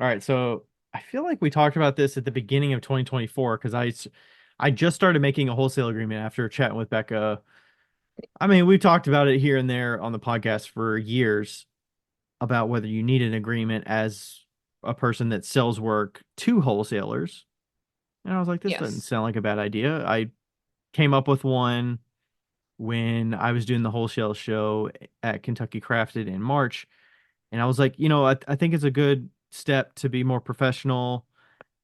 All right, so I feel like we talked about this at the beginning of 2024 because I just started making a wholesale agreement after chatting with Becca. I mean, we've talked about it here and there on the podcast for years about whether you need an agreement as a person that sells work to wholesalers. And I was like, this doesn't Yes. sound like a bad idea. I came up with one when I was doing the wholesale show at Kentucky Crafted in March. And I was like, I think it's a good step to be more professional.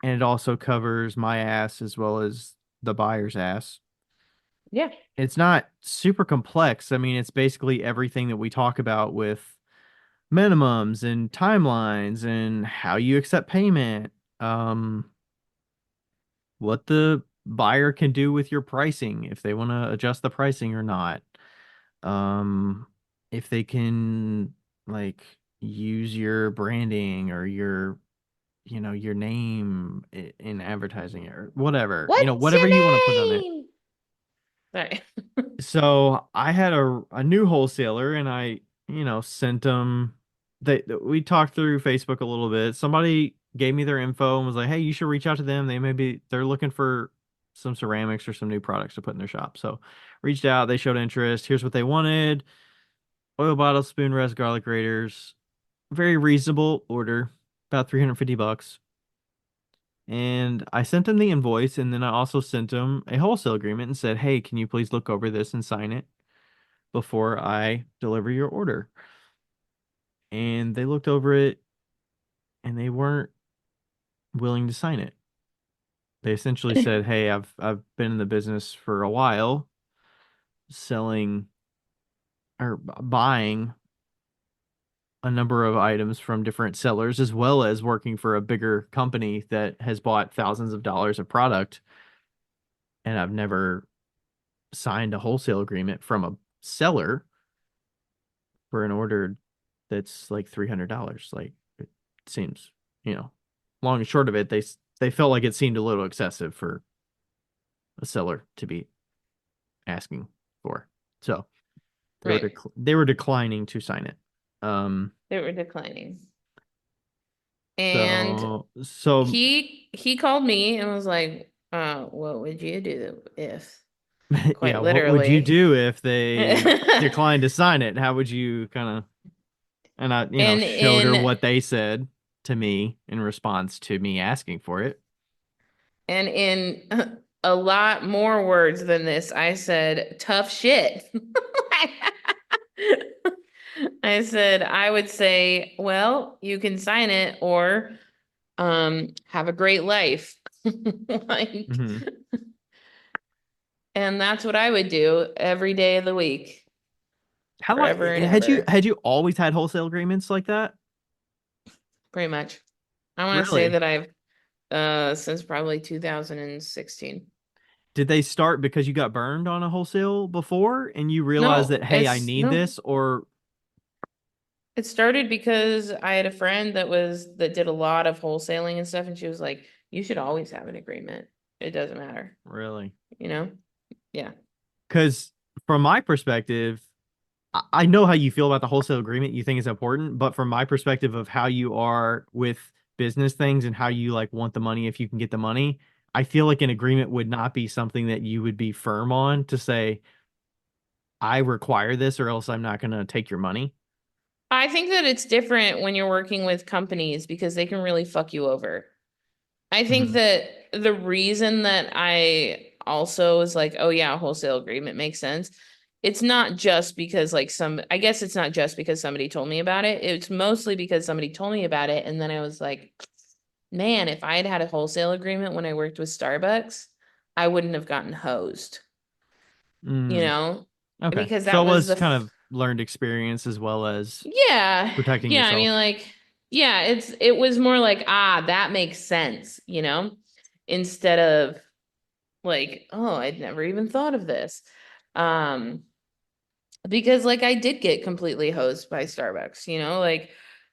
And it also covers my ass as well as the buyer's ass. Yeah. It's not super complex. I mean, it's basically everything that we talk about with minimums and timelines and how you accept payment, what the buyer can do with your pricing if they want to adjust the pricing or not, um, if they can like use your branding or your name in advertising or whatever, What's whatever you want to put your on it. name? Sorry. So I had a new wholesaler and I, sent them. We talked through Facebook a little bit. Somebody gave me their info and was like, "Hey, you should reach out to them. They're looking for some ceramics or some new products to put in their shop." So reached out. They showed interest. Here's what they wanted: oil bottles, spoon rest, garlic graters. Very reasonable order, about $350. And I sent them the invoice, and then I also sent them a wholesale agreement and said, "Hey, can you please look over this and sign it before I deliver your order?" And they looked over it and they weren't willing to sign it. They essentially said, "Hey, I've been in the business for a while, selling or buying a number of items from different sellers, as well as working for a bigger company that has bought thousands of dollars of product, and I've never signed a wholesale agreement from a seller for an order that's like $300. Like it seems, long and short of it, they felt like it seemed a little excessive for a seller to be asking for. So Right. they were declining to sign it. They were declining. And So he called me and was like, what would you do if? yeah, Quite what would you literally. do if they And declined to sign it? How would you kind of, and I, showed her in what they said to me in response to me asking for it. and in a lot more words than this, I said, tough shit. I said, I would say, well, you can sign it or have a great life. Like, Hmm. and that's what I would do every day of the week. How long forever and had you ever, had you always had wholesale agreements like that? pretty much. I want to say Really? that I've since probably 2016. Did they start because you got burned on a wholesale before and you realized No, that, hey, I it's need no. this? Or It started because I had a friend that did a lot of wholesaling and stuff, and she was like, "You should always have an agreement. It doesn't matter, really? you know?" Yeah. Because from my perspective, I know how you feel about the wholesale agreement. You think it's important, but from my perspective of how you are with business things and how you like want the money if you can get the money, I feel like an agreement would not be something that you would be firm on to say, I require this or else I'm not going to take your money. I think that it's different when you're working with companies because they can really fuck you over. I think Mhm. that the reason that I also was like, oh yeah, a wholesale agreement makes sense. It's not just because I guess it's not just because somebody told me about it. It's mostly because somebody told me about it. And then I was like, man, if I had had a wholesale agreement when I worked with Starbucks, I wouldn't have gotten hosed, you Mm, know, okay. because So that it was was kind of learned experience as well as yeah, protecting yeah. I mean, yourself. yeah, it was more like, that makes sense, instead of like, oh, I'd never even thought of this. Um, because like I did get completely hosed by Starbucks, like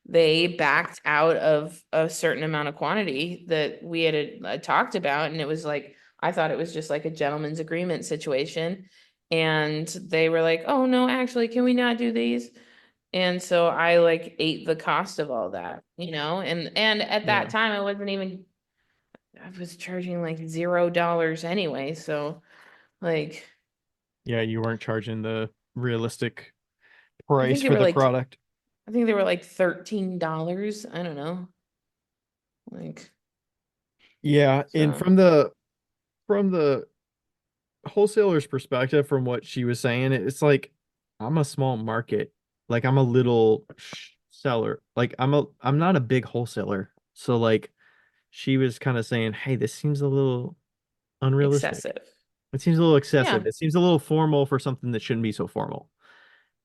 they backed out of a certain amount of quantity that we had talked about, and it was like I thought it was just like a gentleman's agreement situation, and they were like, "Oh no, actually, can we not do these?" And so I like ate the cost of all that, and at that Yeah. time I was charging like $0 anyway, so like Yeah, you weren't charging the realistic I think price they for were the like product. I think they were like $13. I don't know. Like, Yeah, and so from the wholesaler's perspective, from what she was saying, it's like I'm a small market. Like I'm a little seller. Like I'm not a big wholesaler. So like she was kind of saying, "Hey, this seems a little unrealistic. excessive. It seems a little excessive. Yeah. It seems a little formal for something that shouldn't be so formal."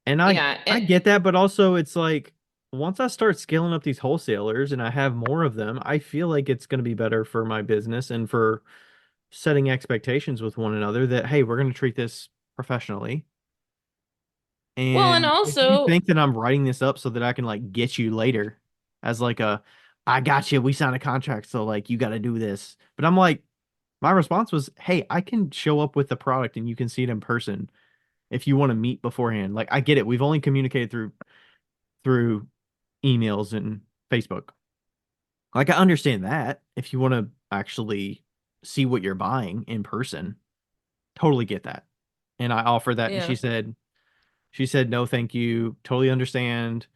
And Yeah. I get that, but also it's like once I start scaling up these wholesalers and I have more of them, I feel like it's going to be better for my business and for setting expectations with one another that, hey, we're going to treat this professionally. Well, and And if you also, think that I'm writing this up so that I can like get you later as like I got you, we signed a contract, so like you got to do this. But I'm like, my response was, hey, I can show up with the product and you can see it in person if you want to meet beforehand. Like I get it. We've only communicated through emails and Facebook. Like I understand that if you want to actually see what you're buying in person, totally get that. And I offered that and yeah. she said no, thank you. Totally understand.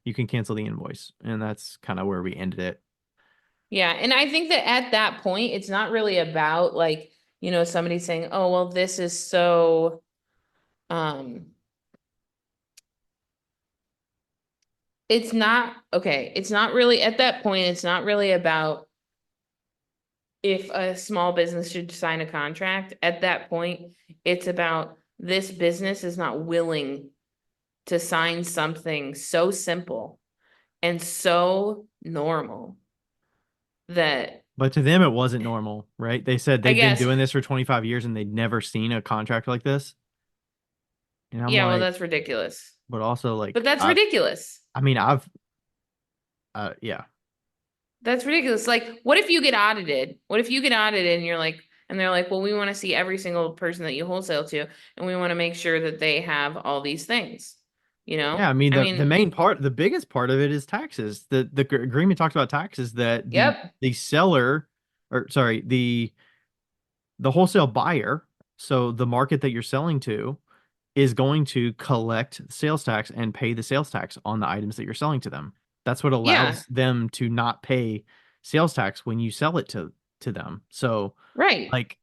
You can cancel the invoice. And that's kind of where we ended it. Yeah. And I think that at that point, it's not really about like, somebody saying, oh, well, this is so, um, it's not, okay. It's not really at that point, it's not really about if a small business should sign a contract. At that point, it's about this business is not willing to sign something so simple and so normal that But to them it wasn't normal, right? They said I they've been guess, doing this for 25 years and they'd never seen a contract like this. And I'm yeah, well, like, that's ridiculous. but also But like that's ridiculous. I mean I've yeah. That's ridiculous. Like, what if you get audited? What if you get audited and and they're like, well, we want to see every single person that you wholesale to, and we want to make sure that they have all these things, you Yeah, know? I mean I the mean, main part, the biggest part of it is taxes. The agreement talks about taxes that yep, the seller or sorry, the wholesale buyer, so the market that you're selling to is going to collect sales tax and pay the sales tax on the items that you're selling to them. That's what yeah, allows them to not pay sales tax when you sell it to them. So right. like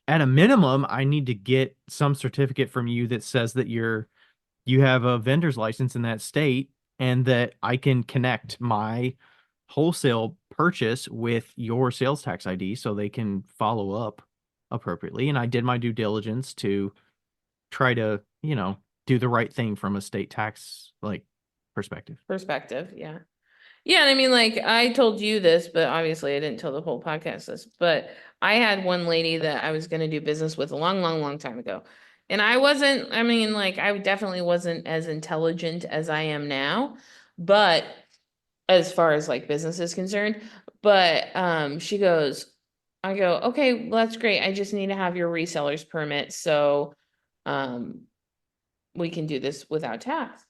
at a minimum, I need to get some certificate from you that says that you have a vendor's license in that state and that I can connect my wholesale purchase with your sales tax ID so they can follow up appropriately. And I did my due diligence to try to, do the right thing from a state tax like perspective. Perspective. Yeah. Yeah, and I mean, like I told you this, but obviously I didn't tell the whole podcast this. But I had one lady that I was going to do business with a long, long, long time ago. And I wasn't, I mean, like I definitely wasn't as intelligent as I am now, but as far as like business is concerned. But she goes, I go, okay, well, that's great. I just need to have your reseller's permit so um we can do this without tax.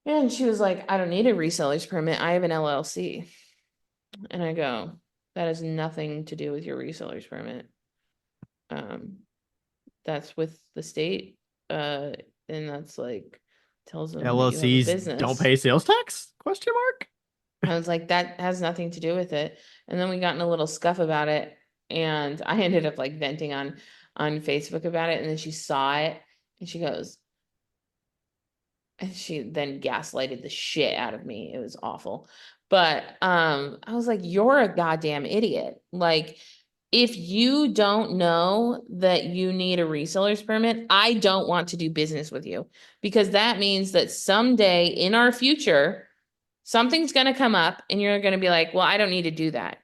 And she was like, I don't need a reseller's permit. I have an LLC. And I go, that has nothing to do with your reseller's permit. Um, that's with the state. Uh, and that's like tells them that you have a LLCs don't business. pay sales tax? Question mark. I was like, that has nothing to do with it. And then we got in a little scuff about it. And I ended up like venting on Facebook about it. And then she saw it and she goes, and she then gaslighted the shit out of me. It was awful. But I was like, you're a goddamn idiot. Like, if you don't know that you need a reseller's permit, I don't want to do business with you because that means that someday in our future, something's going to come up and you're going to be like, well, I don't need to do that.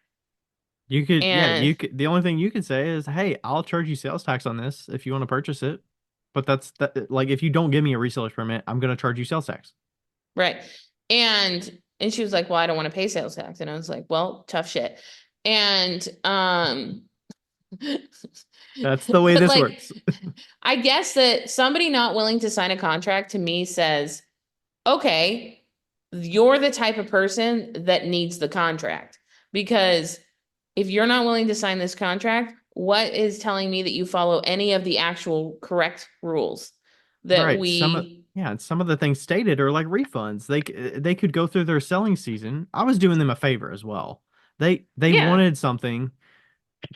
You could, yeah, And you could. The only thing you can say is, "Hey, I'll charge you sales tax on this if you want to purchase it." But that's that. Like, if you don't give me a reseller's permit, I'm gonna charge you sales tax. right. And she was like, well, I don't want to pay sales tax. And I was like, well, tough shit. And That's the way but this like, works. I guess that somebody not willing to sign a contract to me says, okay, you're the type of person that needs the contract. Because if you're not willing to sign this contract, what is telling me that you follow any of the actual correct rules that Right. we, Yeah, and some of the things stated are like refunds. They could go through their selling season. I was doing them a favor as well. They yeah, wanted something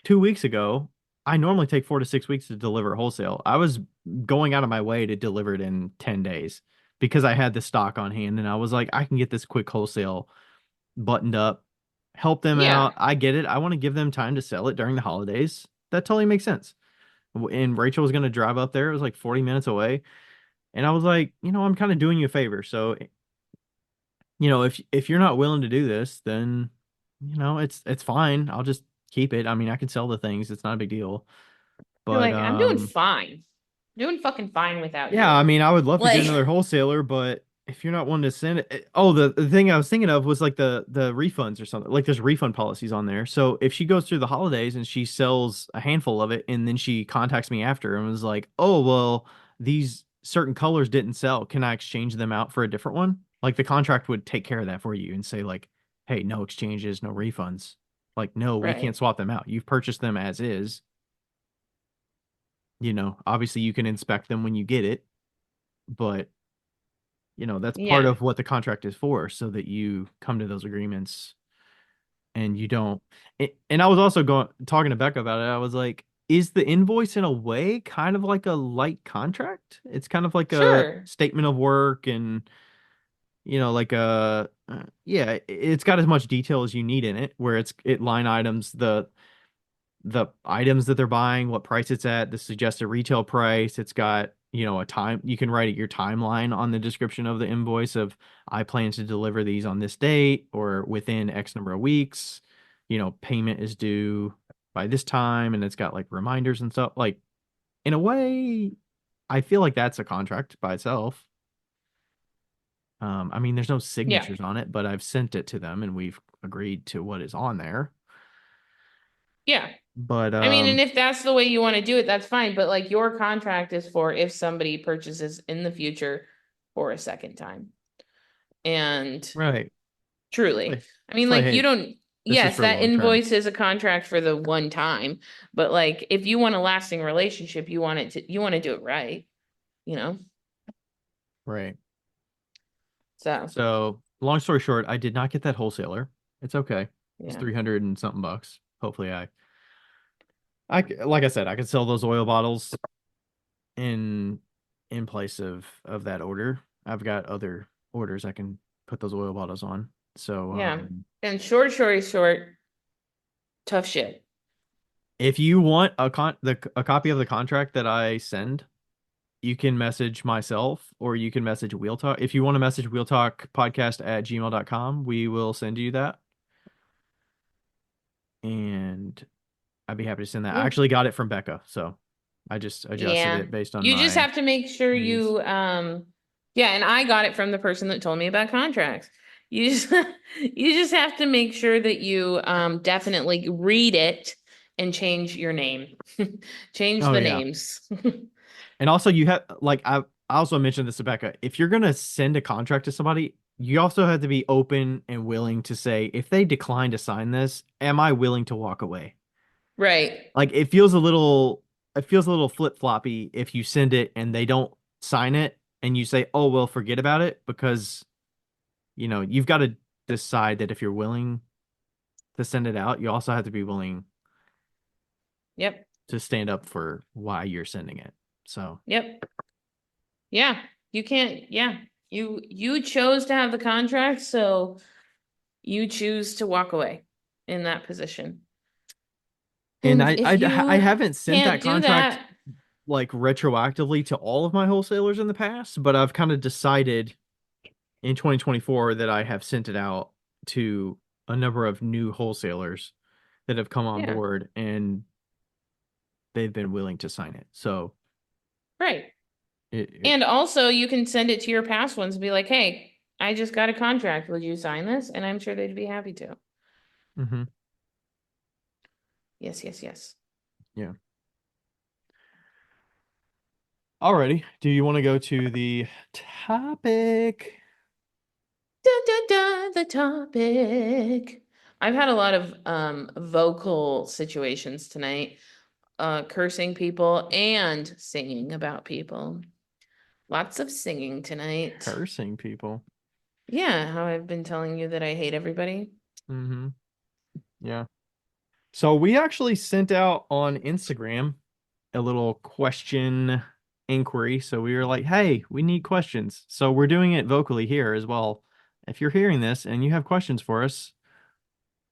2 weeks ago. I normally take 4 to 6 weeks to deliver wholesale. I was going out of my way to deliver it in 10 days because I had the stock on hand and I was like, I can get this quick wholesale buttoned up, help them yeah, out. I get it. I want to give them time to sell it during the holidays. That totally makes sense. And Rachel was going to drive up there. It was like 40 minutes away. And I was like, I'm kind of doing you a favor. So, if you're not willing to do this, then, it's fine. I'll just keep it. I mean, I can sell the things. It's not a big deal. you're But like, I'm doing fine. Doing fucking fine without yeah, you. I mean, I would love to get Like, another wholesaler, but if you're not wanting to send it, oh, the thing I was thinking of was like the refunds or something. Like there's refund policies on there. So if she goes through the holidays and she sells a handful of it, and then she contacts me after and was like, "Oh, well, these certain colors didn't sell. Can I exchange them out for a different one?" Like the contract would take care of that for you and say like, "Hey, no exchanges, no refunds." Like, no, we can't right. swap them out. You've purchased them as is. Obviously you can inspect them when you get it, but that's part Yeah, of what the contract is for, so that you come to those agreements and you don't. And I was also going talking to Becca about it. I was like, is the invoice in a way kind of like a light contract? It's kind of like a sure. statement of work, and like a yeah, it's got as much detail as you need in it, where it line items the items that they're buying, what price it's at, the suggested retail price. It's got, a time. You can write your timeline on the description of the invoice of, I plan to deliver these on this date or within X number of weeks. Payment is due by this time, and it's got like reminders and stuff. Like, in a way, I feel like that's a contract by itself. I mean, there's no Yeah, signatures on it, but I've sent it to them and we've agreed to what is on there. yeah. But I mean, and if that's the way you want to do it, that's fine. But like your contract is for if somebody purchases in the future for a second time. And right. truly, I mean, It's like, like you hey, don't, this is yes, for that long term. invoice is a contract for the one time. But like if you want a lasting relationship, you want to do it right, you know? Right. So, So, long story short, I did not get that wholesaler. It's okay. It's yeah. 300 and something bucks. Hopefully like I said, I could sell those oil bottles in place of that order. I've got other orders I can put those oil bottles on. So, Yeah. And short story short, tough shit. if you want a copy of the contract that I send, you can message myself or you can message Wheel Talk. If you want to message Wheel Talk podcast at gmail.com, we will send you that. And I'd be happy to send that. I Yeah. actually got it from Becca, so I just adjusted Yeah. it based on You just my have to make sure needs. yeah, and I got it from the person that told me about contracts. You just you just have to make sure that you definitely read it and change your name. Change Oh the yeah. names. And also you have like I also mentioned this to Becca. If you're gonna send a contract to somebody, you also have to be open and willing to say, if they decline to sign this, am I willing to walk away? Right. Like it feels a little flip-floppy if you send it and they don't sign it and you say, "Oh, well, forget about it," because you've got to decide that if you're willing to send it out, you also have to be willing Yep. to stand up for why you're sending it. So, Yep. Yeah. You can't, yeah. You chose to have the contract, so you choose to walk away in that position. and And I if I you haven't sent that can't do contract that, like retroactively to all of my wholesalers in the past, but I've kind of decided in 2024 that I have sent it out to a number of new wholesalers that have come on yeah, board and they've been willing to sign it. So right. it And also you can send it to your past ones and be like, hey, I just got a contract. Would you sign this? And I'm sure they'd be happy to. mhm, Yes, yes, yes. yeah. Alrighty. Do you want to go to the topic? Dun, dun, dun, the topic. I've had a lot of vocal situations tonight, cursing people and singing about people. Lots of singing tonight. Cursing people. Yeah, how I've been telling you that I hate everybody. Mm-hmm. Yeah. So we actually sent out on Instagram a little question inquiry. So we were like, hey, we need questions. So we're doing it vocally here as well. If you're hearing this and you have questions for us,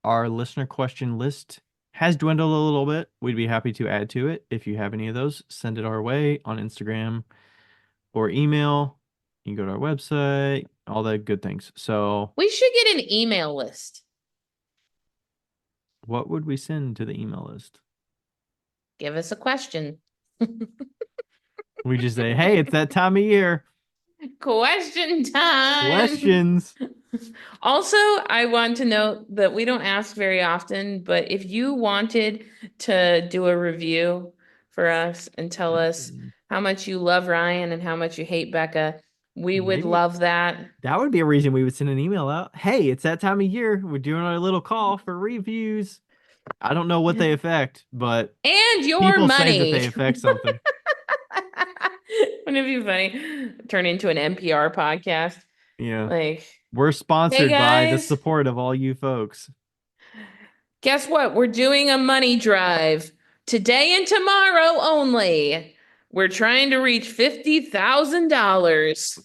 our listener question list has dwindled a little bit. We'd be happy to add to it. If you have any of those, send it our way on Instagram or email. You can go to our website, all the good things. So, We should get an email list. what would we send to the email list? Give us a question. We just say, hey, it's that time of year. Question time. Questions. Also, I want to note that we don't ask very often, but if you wanted to do a review for us and tell us how much you love Ryan and how much you hate Becca, we would Maybe love that. that would be a reason we would send an email out. Hey, it's that time of year. We're doing our little call for reviews. I don't know what they affect, but And your people say that money. they affect something. Wouldn't it be funny? Turn into an NPR podcast. Yeah. Like, We're hey sponsored by the guys, support of all you folks. guess what? We're doing a money drive today and tomorrow only. We're trying to reach $50,000.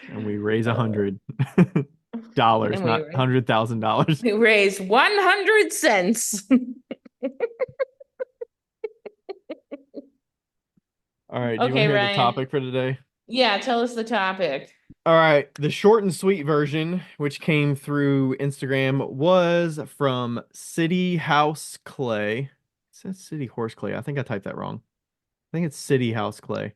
And we raise $100, And not $100,000. we raise 100 cents. All right, do you want Okay, to hear the Ryan. topic for today? Yeah, tell us the topic. All right, the short and sweet version, which came through Instagram, was from City House Clay. It says City Horse Clay. I think I typed that wrong. I think it's City House Clay.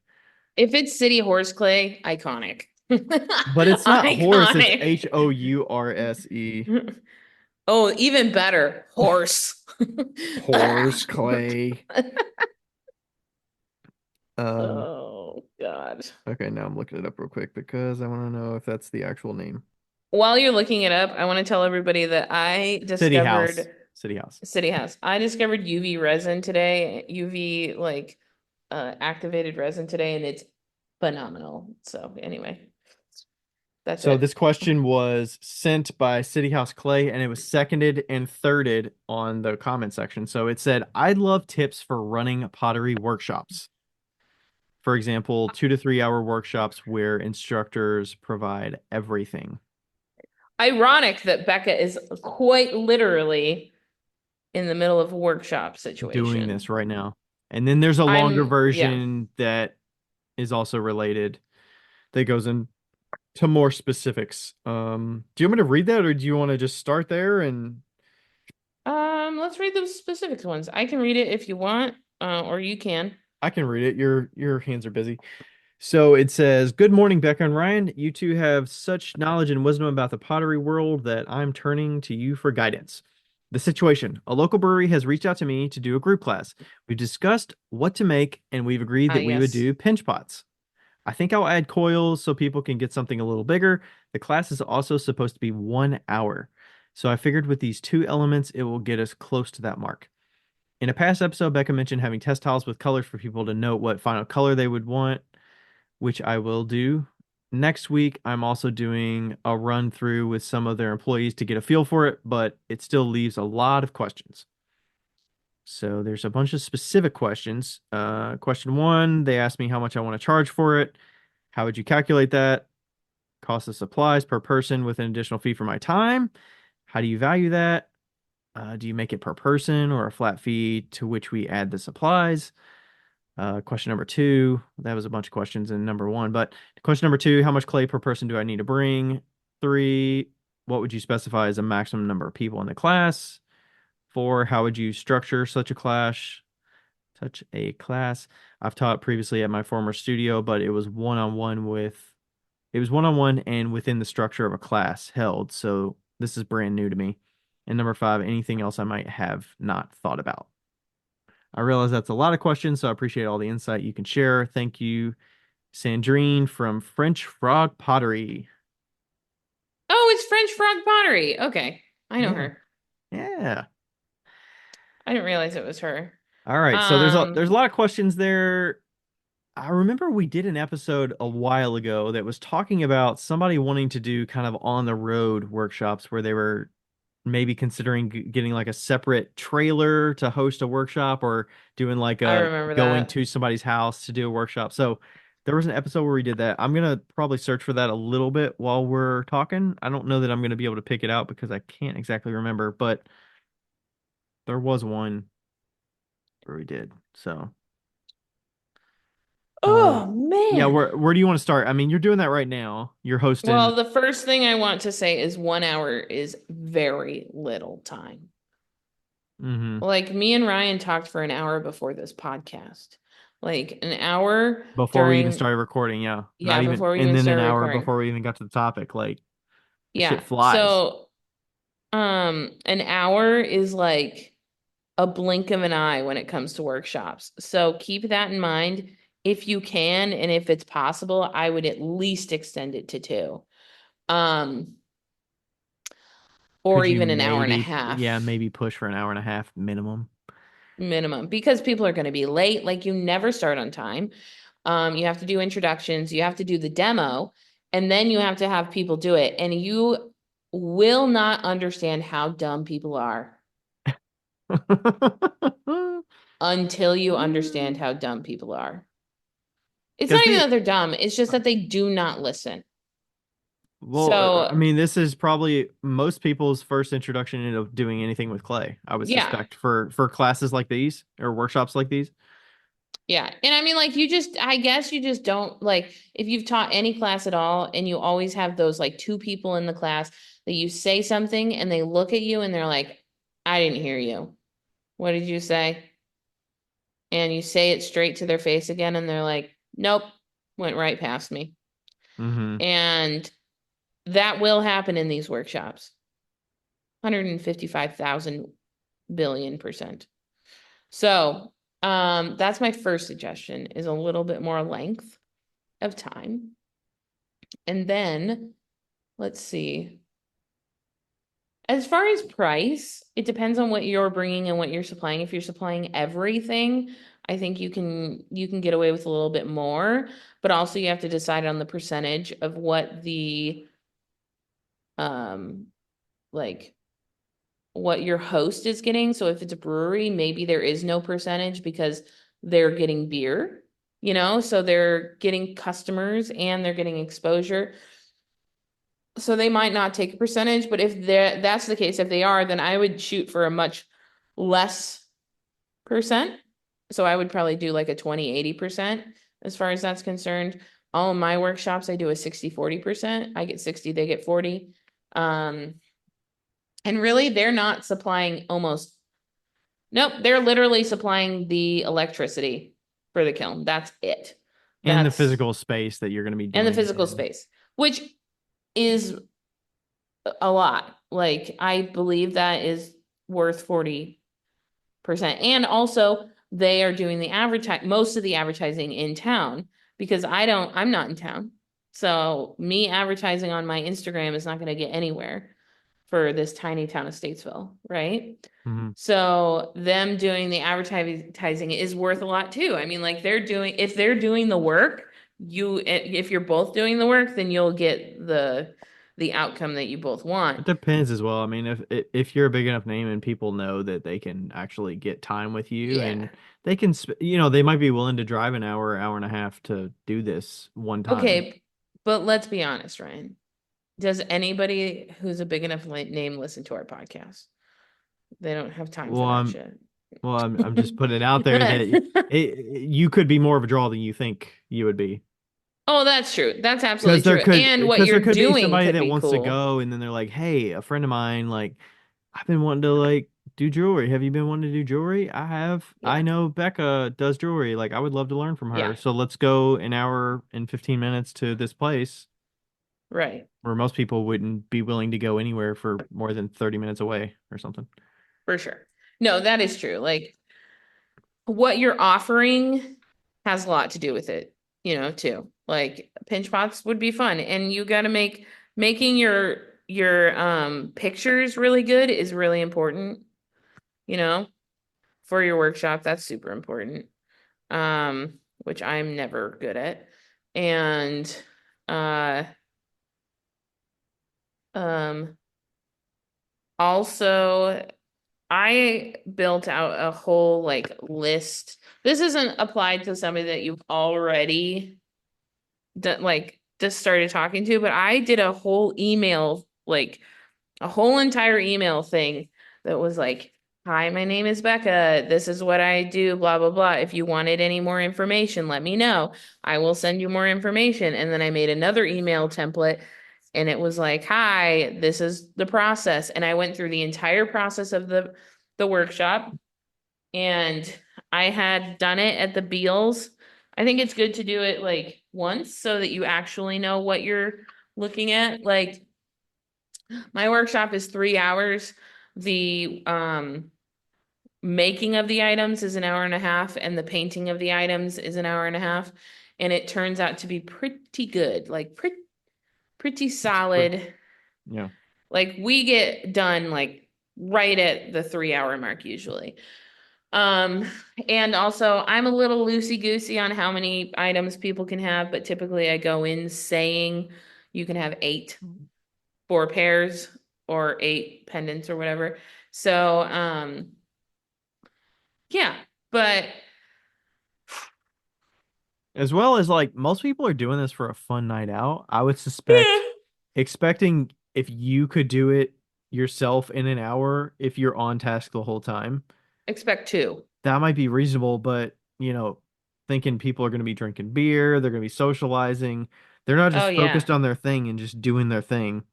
If it's City Horse Clay, iconic. But it's not horse, it's Iconic. Hourse. Oh, even better, horse. Horse Clay. Oh, God. Okay, now I'm looking it up real quick because I want to know if that's the actual name. While you're looking it up, I want to tell everybody that I City House. discovered City House. City House. I discovered UV resin today, UV like activated resin today, and it's phenomenal. So anyway, that's So it. this question was sent by City House Clay and it was seconded and thirded on the comment section. So it said, I'd love tips for running pottery workshops. For example, 2 to 3 hour workshops where instructors provide everything. Ironic that Becca is quite literally in the middle of a workshop situation. Doing this right now. And then there's a longer Yeah. version that is also related that goes into more specifics. Do you want me to read that, or do you want to just start there and Let's read the specifics ones. I can read it if you want, or you can. I can read it. Your hands are busy. So it says, "Good morning, Becca and Ryan. You two have such knowledge and wisdom about the pottery world that I'm turning to you for guidance. The situation: a local brewery has reached out to me to do a group class. We've discussed what to make, and we've agreed Ah, that we would yes. do pinch pots. I think I'll add coils so people can get something a little bigger. The class is also supposed to be 1 hour. So I figured with these two elements, it will get us close to that mark. In a past episode, Becca mentioned having test tiles with colors for people to note what final color they would want, which I will do. Next week, I'm also doing a run through with some of their employees to get a feel for it, but it still leaves a lot of questions. So there's a bunch of specific questions. Question one, they asked me how much I want to charge for it. How would you calculate that? Cost of supplies per person with an additional fee for my time. How do you value that? Do you make it per person or a flat fee to which we add the supplies? Question number two, that was a bunch of questions in number one, but question number two, how much clay per person do I need to bring? Three, what would you specify as a maximum number of people in the class? Four, how would you structure such a class? Such a class. I've taught previously at my former studio, but it was one-on-one and within the structure of a class held, so this is brand new to me. And number five, anything else I might have not thought about. I realize that's a lot of questions, so I appreciate all the insight you can share. Thank you, Sandrine from French Frog Pottery. Oh, it's French Frog Pottery. Okay. I know Yeah. her. Yeah. I didn't realize it was her. All right. So there's a Um, lot of questions there. I remember we did an episode a while ago that was talking about somebody wanting to do kind of on the road workshops where they were maybe considering getting like a separate trailer to host a workshop or doing like I a remember going that. to somebody's house to do a workshop. So there was an episode where we did that. I'm gonna probably search for that a little bit while we're talking. I don't know that I'm gonna be able to pick it out because I can't exactly remember, but there was one where we did. So uh Oh, yeah, man. where do you want to start? I mean, you're doing that right now. You're hosting. Well, the first thing I want to say is 1 hour is very little time. Hmm. Like me and Ryan talked for an hour before this podcast. Like an hour Before we even during, started recording, yeah. Not yeah, even, before we and even then an started hour recording. before we even got to the topic. Like, shit Yeah. flies. So, an hour is like a blink of an eye when it comes to workshops. So keep that in mind. If you can, and if it's possible, I would at least extend it to two. Um, or Could you even an hour and a maybe, yeah, half maybe push for an hour and a half minimum? minimum because people are going to be late. Like you never start on time. You have to do introductions, you have to do the demo, and then you have to have people do it. And you will not understand how dumb people are until you understand how dumb people are. It's Because not even the, that they're dumb, it's just that they do not listen. well, I So, mean, this is probably most people's first introduction into doing anything with clay, I would yeah. suspect, for classes like these or workshops like these. Yeah. And I mean, like, I guess you just don't like, if you've taught any class at all and you always have those like two people in the class that you say something and they look at you and they're like, I didn't hear you. What did you say? And you say it straight to their face again and they're like, nope, went right past me. Hmm. And that will happen in these workshops. 155,000 billion percent. So, that's my first suggestion is a little bit more length of time. And then let's see. As far as price, it depends on what you're bringing and what you're supplying. If you're supplying everything, I think you can get away with a little bit more, but also you have to decide on the percentage of what the um like what your host is getting. So if it's a brewery, maybe there is no percentage because they're getting beer, so they're getting customers and they're getting exposure. So they might not take a percentage, but if that's the case, if they are, then I would shoot for a much less percent. So I would probably do like a 20-80% as far as that's concerned. All of my workshops, I do a 60-40%. I get 60, they get 40. And really, they're not supplying nope, they're literally supplying the electricity for the kiln. That's it. And the That's physical space that you're going to be and the doing it physical in. space, which is a lot. Like, I believe that is worth 40%. And also, they are doing most of the advertising in town because I'm not in town. So me advertising on my Instagram is not going to get anywhere for this tiny town of Statesville, right? Mhm. So them doing the advertising is worth a lot too. I mean, like if they're doing the work, if you're both doing the work, then you'll get the outcome that you both It want. depends as well. I mean, if you're a big enough name and people know that they can actually get time with you, Yeah. and they can, they might be willing to drive an hour, hour and a half to do this one time. Okay, but let's be honest, Ryan. Does anybody who's a big enough name listen to our podcast? They don't have time for Well, that I'm shit. well, I'm just putting it out there that you could be more of a draw than you think you would be. Oh, that's true. That's absolutely true. And what Because there you're could be doing somebody could that be wants to cool. go, and then they're like, "Hey, a friend of mine, like, I've been wanting to like do jewelry. Have you been wanting to do jewelry? I have. I Yeah. know Becca does jewelry. Like, I would love to learn from Yeah. her. So let's go an hour and 15 minutes to this place Right. where most people wouldn't be willing to go anywhere for more than 30 minutes away or something." For sure. No, that is true. Like, what you're offering has a lot to do with it, too. Like, pinch pots would be fun, and you got to making your pictures really good is really important, you know, for your workshop. That's super important. Which I'm never good at. And uh um also, I built out a whole like list. This isn't applied to somebody that you've already just started talking to, but I did a whole email, like a whole entire email thing that was like, "Hi, my name is Becca. This is what I do, blah, blah, blah. If you wanted any more information, let me know. I will send you more information." And then I made another email template, and it was like, "Hi, this is the process." And I went through the entire process of the workshop, and I had done it at the Beals. I think it's good to do it like once so that you actually know what you're looking at. Like, my workshop is 3 hours. The making of the items is an hour and a half, and the painting of the items is an hour and a half. And it turns out to be pretty good, like pretty solid. Yeah. Like, we get done like right at the 3 hour mark usually. Um, and also I'm a little loosey-goosey on how many items people can have, but typically I go in saying you can have 8 4 pairs or 8 pendants or whatever. So, yeah, but As well as like most people are doing this for a fun night out. I would yeah, suspect expecting if you could do it yourself in an hour if you're on task the whole time, expect 2. that might be reasonable, but thinking people are going to be drinking beer, they're going to be socializing. They're not Oh just yeah. focused on their thing and just doing their thing.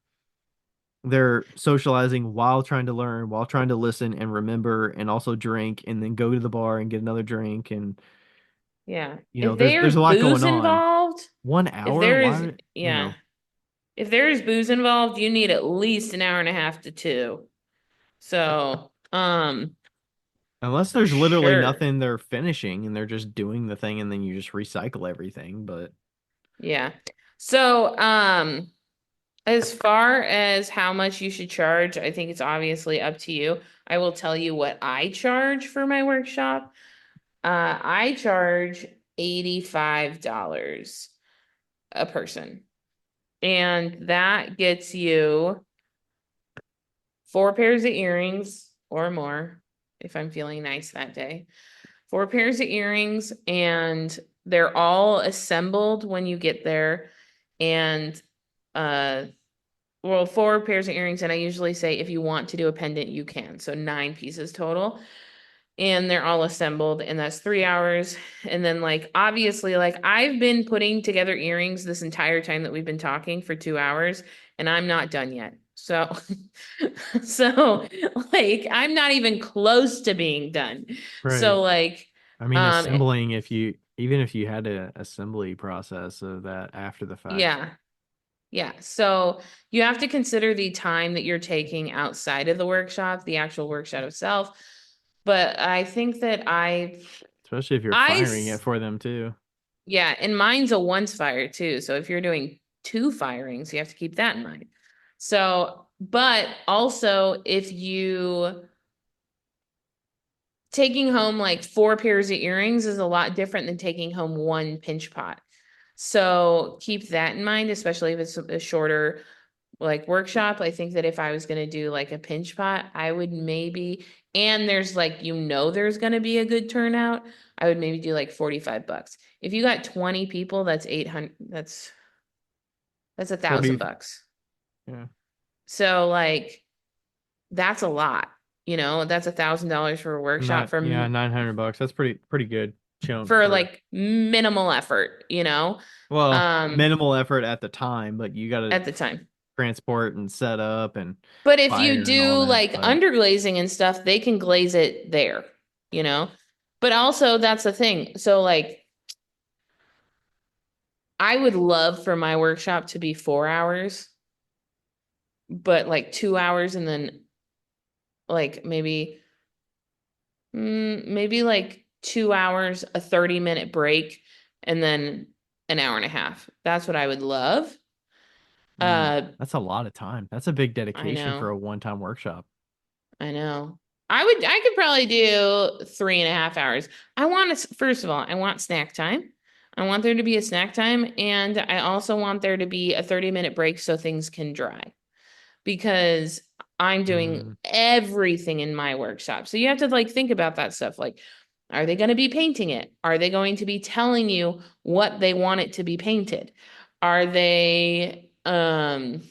They're socializing while trying to learn, while trying to listen and remember and also drink and then go to the bar and get another drink and Yeah. If there's there's a lot going booze on. involved, One if hour? there is, Why, yeah, if there is booze involved, you need at least an hour and a half to 2. So, unless for there's literally sure. nothing they're finishing and they're just doing the thing and then you just recycle everything, but Yeah. So, as far as how much you should charge, I think it's obviously up to you. I will tell you what I charge for my workshop. I charge $85 a person, and that gets you 4 pairs of earrings or more if I'm feeling nice that day. 4 pairs of earrings, and they're all assembled when you get there. And uh 4 pairs of earrings, and I usually say if you want to do a pendant, you can. So 9 pieces total. and they're all assembled, and that's 3 hours. And then like obviously like I've been putting together earrings this entire time that we've been talking for 2 hours, and I'm not done yet. So so like I'm not even close to being done. Right. So like I mean, um assembling, even if you had an assembly process of that after the fact. yeah. Yeah. So you have to consider the time that you're taking outside of the workshop, the actual workshop itself. But I think that Especially if you're I, firing it for them too. yeah, and mine's a once fire too. So if you're doing two firings, you have to keep that in mind. So, but also if you taking home like 4 pairs of earrings is a lot different than taking home one pinch pot. So keep that in mind, especially if it's a shorter like workshop. I think that if I was going to do like a pinch pot, I would maybe, and there's like, there's going to be a good turnout. I would maybe do like $45. If you got 20 people, that's 800, that's 40, $1,000. yeah. So like, that's a lot, that's $1,000 for a workshop Not, yeah, $900. That's pretty good chunk for for, like minimal effort. well, Um, minimal effort at the time, but you got to at the time. transport and set up and But if you fire and all do that. like But underglazing and stuff, they can glaze it there, you know? But also that's the thing. So like I would love for my workshop to be 4 hours, but like 2 hours and then like maybe like 2 hours, a 30-minute break, and then an hour and a half. That's what I would love. that's a lot of time. That's a big I dedication for know. a one-time workshop. I know. I could probably do 3.5 hours. First of all, I want snack time. I want there to be a snack time. And I also want there to be a 30-minute break so things can dry because I'm doing Mm, everything in my workshop. So you have to like think about that stuff. Like, are they going to be painting it? Are they going to be telling you what they want it to be painted? Are they, um,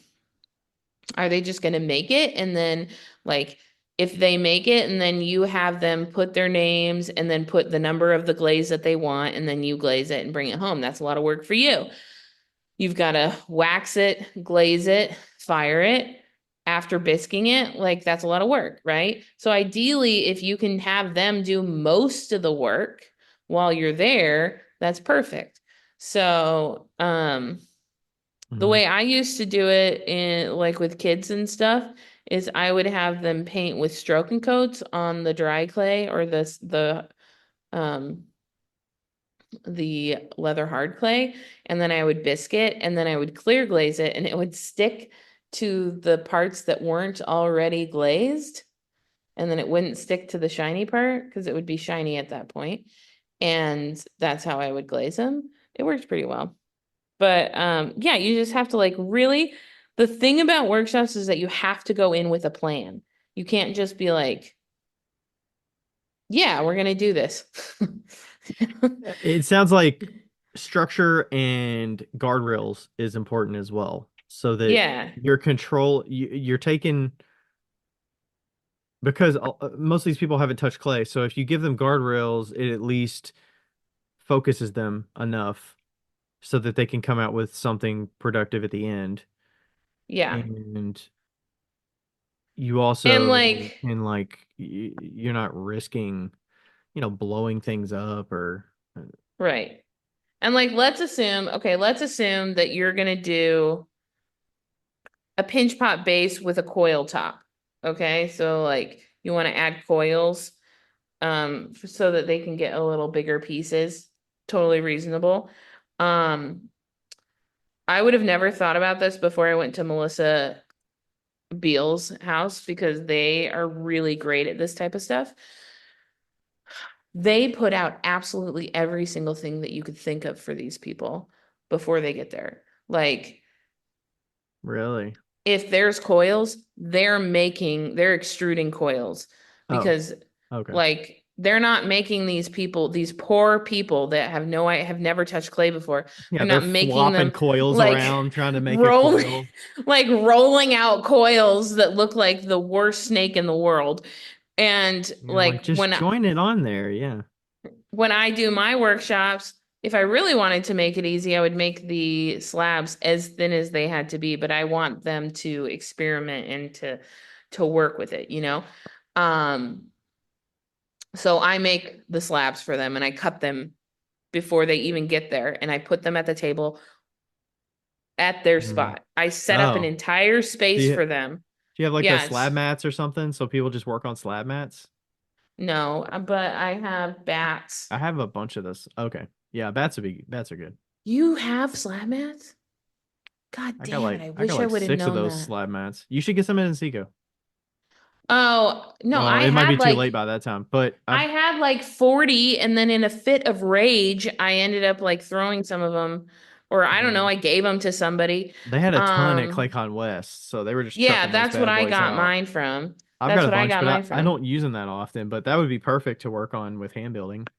are they just going to make it? And then, like, if they make it and then you have them put their names and then put the number of the glaze that they want, and then you glaze it and bring it home, that's a lot of work for you. You've got to wax it, glaze it, fire it after bisquing it. Like, that's a lot of work, right? So, ideally, if you can have them do most of the work while you're there, that's perfect. So, the mhm. way I used to do it in like with kids and stuff is I would have them paint with stroke and coats on the dry clay or um the leather hard clay, and then I would biscuit and then I would clear glaze it, and it would stick to the parts that weren't already glazed, and then it wouldn't stick to the shiny part because it would be shiny at that point. And that's how I would glaze them. It worked pretty well. But yeah, you just have to like really, the thing about workshops is that you have to go in with a plan. You can't just be like, yeah, we're gonna do this. It sounds like structure and guardrails is important as well, so that Yeah, you're taking, because most of these people haven't touched clay. So if you give them guardrails, it at least focuses them enough so that they can come out with something productive at the end. yeah. And you And also like, can like you're not risking, blowing things up or right. And like, let's assume that you're gonna do a pinch pot base with a coil top. Okay, so like you want to add coils so that they can get a little bigger pieces. Totally reasonable. Um I would have never thought about this before I went to Melissa Beal's house because they are really great at this type of stuff. They put out absolutely every single thing that you could think of for these people before they get there. Like, really. if there's coils, they're extruding coils Oh, because okay. like they're not making these poor people that have never touched clay before. Yeah, They're they're not making flopping them coils like around trying to make a rolling coil. like rolling out coils that look like the worst snake in the world. And You're like, like just join it on there. Yeah. when I do my workshops, if I really wanted to make it easy, I would make the slabs as thin as they had to be, but I want them to experiment and to work with it, you know? Um, so I make the slabs for them and I cut them before they even get there and I put them at the table at their Mhm. spot. I set up an Oh, entire do space you for them. do you have like those Yeah, slab it's mats or something so people just work on slab mats? no, but I have bats. I have a bunch of this. Okay. Yeah, bats are good. You have slab mats? God I got damn it, like I I got wish I like would have 6 of known those that. slab mats. You should get some in Seco. Oh, no, Well, it might be too late by that time, but I I've had like 40 and then in a fit of rage, I ended up like throwing some of them or I don't know, mm, I gave them to somebody. they had a ton at Um Claycon West, so they were just yeah, trucking those that's what bad I boys got out. mine from. I've got That's a what I bunch, got but mine I from. don't use them that often, but that would be perfect to work on with hand building.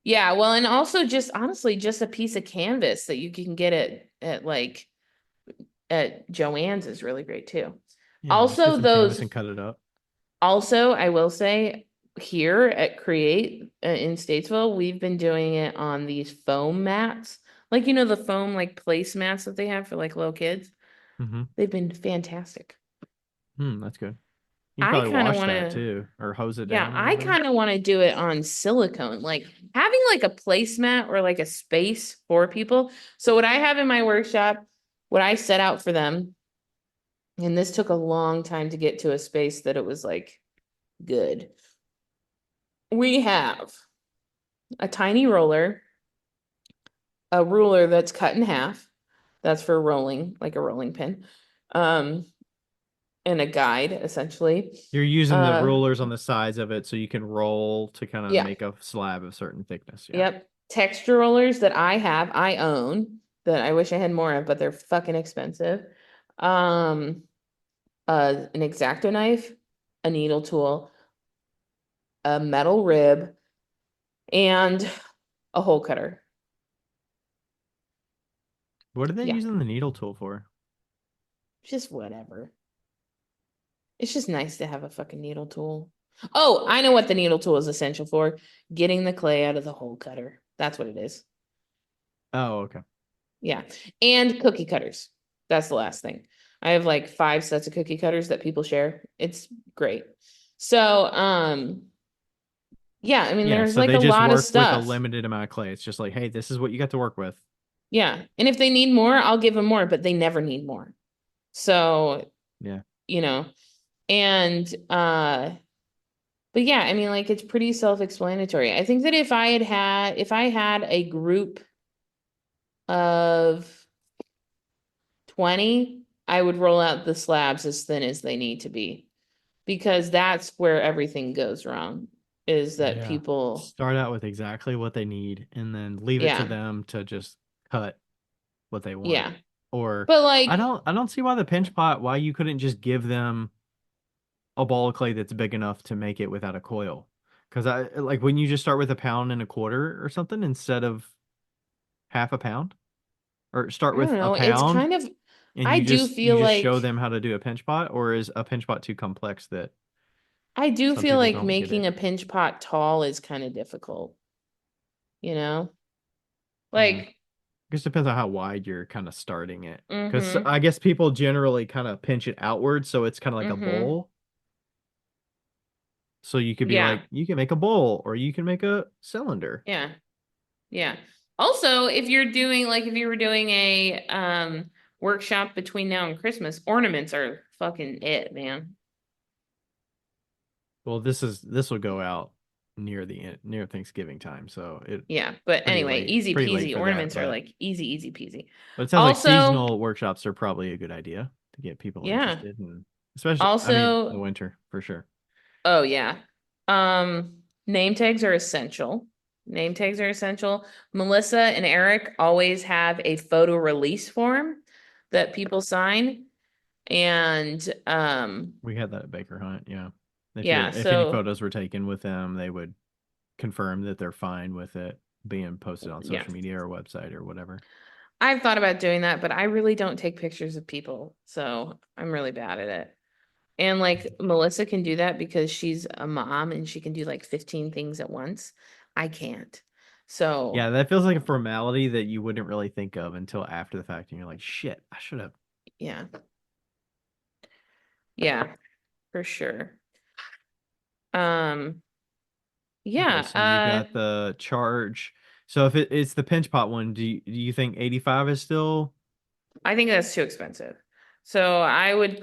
Yeah, well, and also just honestly just a piece of canvas that you can get at like at Joann's is really great too. Yeah, just get Also some canvas those and cut it up. Also, I will say here at Create in Statesville, we've been doing it on these foam mats. Like, you know, the foam like place mats that they have for like little kids. Mm-hmm. They've been fantastic. That's good. You can I probably kind of wash want that to, too, or hose it yeah, down or I whatever. kind of want to do it on silicone, like having like a placemat or like a space for people. So what I have in my workshop, what I set out for them, and this took a long time to get to a space that it was like good. We have a tiny roller, a ruler that's cut in half. That's for rolling, like a rolling pin. Um, and a guide, essentially. You're using the Uh, rulers on the sides of it so you can roll to kind of yeah, make a slab of certain thickness. Yeah. yep. Texture rollers that I have, I own, that I wish I had more of, but they're fucking expensive. Um, an X-Acto knife, a needle tool, a metal rib, and a hole cutter. What are they Yeah, using the needle tool for? just whatever. It's just nice to have a fucking needle tool. Oh, I know what the needle tool is essential for. Getting the clay out of the hole cutter. That's what it is. Oh, okay. Yeah. And cookie cutters. That's the last thing. I have like 5 sets of cookie cutters that people share. It's great. So, yeah, I mean, Yeah, there's so like they a just lot of work with a stuff. limited amount of clay. It's just like, hey, this is what you got to work with. Yeah. And if they need more, I'll give them more, but they never need more. So, Yeah. you know, and but yeah, I mean, like it's pretty self-explanatory. I think that if I had a group of 20, I would roll out the slabs as thin as they need to be because that's where everything goes wrong is that Yeah. people, Start out with exactly what they need and then leave it to yeah, them to just cut what they want. yeah. Or But like, I don't see why the pinch pot, why you couldn't just give them a ball of clay that's big enough to make it without a coil. Because I like when you just start with a pound and a quarter or something instead of half a pound, or start I don't with a know, it's pound kind of, and I do you feel just show like them how to do a pinch pot, or is a pinch pot too complex that I do some feel people like don't get making it? a pinch pot tall is kind of difficult, you know? Yeah. Like, It just depends on how wide you're kind of starting it. Because mm-hmm, I guess people generally kind of pinch it outward, so it's kind of like a mm-hmm. bowl. So you could be Yeah, like, you can make a bowl, or you can make a cylinder. yeah, yeah. Also, if you were doing a workshop between now and Christmas, ornaments are fucking it, man. Well, this will go out near Thanksgiving time, so Yeah, but anyway, it's easy pretty late peasy. for that. Ornaments are like easy, easy peasy. But it sounds like Also, seasonal workshops are probably a good idea to get people yeah. interested, and especially I mean in the Also, winter for sure. oh yeah. Name tags are essential. Name tags are essential. Melissa and Eric always have a photo release form that people sign. And We had that at Baker Hunt, yeah. yeah, If any so photos were taken with them, they would confirm that they're fine with it being posted on yeah. social media or website or whatever. I've thought about doing that, but I really don't take pictures of people, so I'm really bad at it. And like Melissa can do that because she's a mom and she can do like 15 things at once. I can't. So, Yeah, that feels like a formality that you wouldn't really think of until after the fact, and you're like, shit, I should have. yeah. Yeah, for sure. Um, Okay, yeah, so you got the charge. So if it's the pinch pot one, do you think 85 is still I think that's too expensive. So I would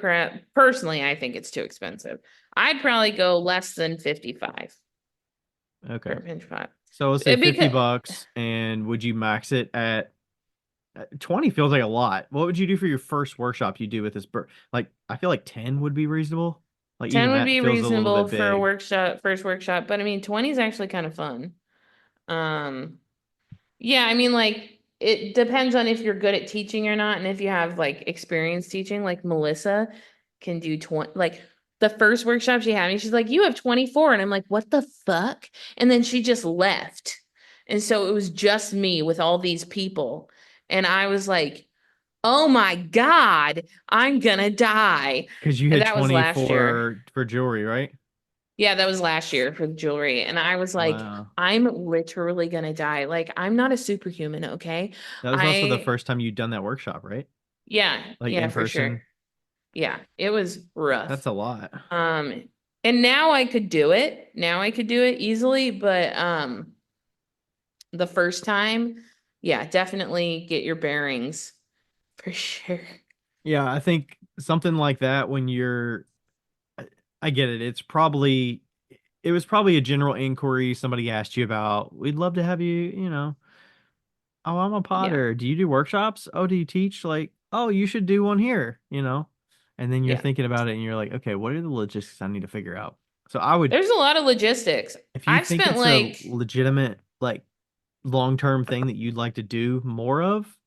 personally, I think it's too expensive. I'd probably go less than 55 for okay? a pinch pot. So let's say 50 Because bucks, and would you max it at 20 feels like a lot. What would you do for your first workshop you do with this Like, I feel like 10 would be reasonable. Like, 10 even would that be feels a little reasonable bit for a big. workshop, first workshop, but I mean 20 is actually kind of fun. Um, yeah, I mean like it depends on if you're good at teaching or not, and if you have like experience teaching, like Melissa can do 20, like the first workshop she had me, she's like, you have 24. And I'm like, what the fuck? And then she just left. And so it was just me with all these people. And I was like, oh my God, I'm gonna die. Because you And had that was 20 last year. for jewelry, right? Yeah, that was last year for the jewelry. And I was like, Wow. I'm literally gonna die. Like, I'm not a superhuman, okay? That was also the I, first time you'd done that workshop, right? yeah, Like yeah, in for sure. person. Yeah, it was That's rough. a lot. Um, and now I could do it. Now I could do it easily, but the first time, yeah, definitely get your bearings for sure. Yeah, I think something like that when I get it. It was probably a general inquiry somebody asked you about. We'd love to have you. Oh, I'm a Yeah, potter. Do you do workshops? Oh, do you teach? Like, oh, you should do one here. And then you're yeah. thinking about it and you're like, okay, what are the logistics I need to figure out? So I would, There's a lot of logistics. if you I've think spent it's a like, legitimate, like, long-term thing that you'd like to do more of,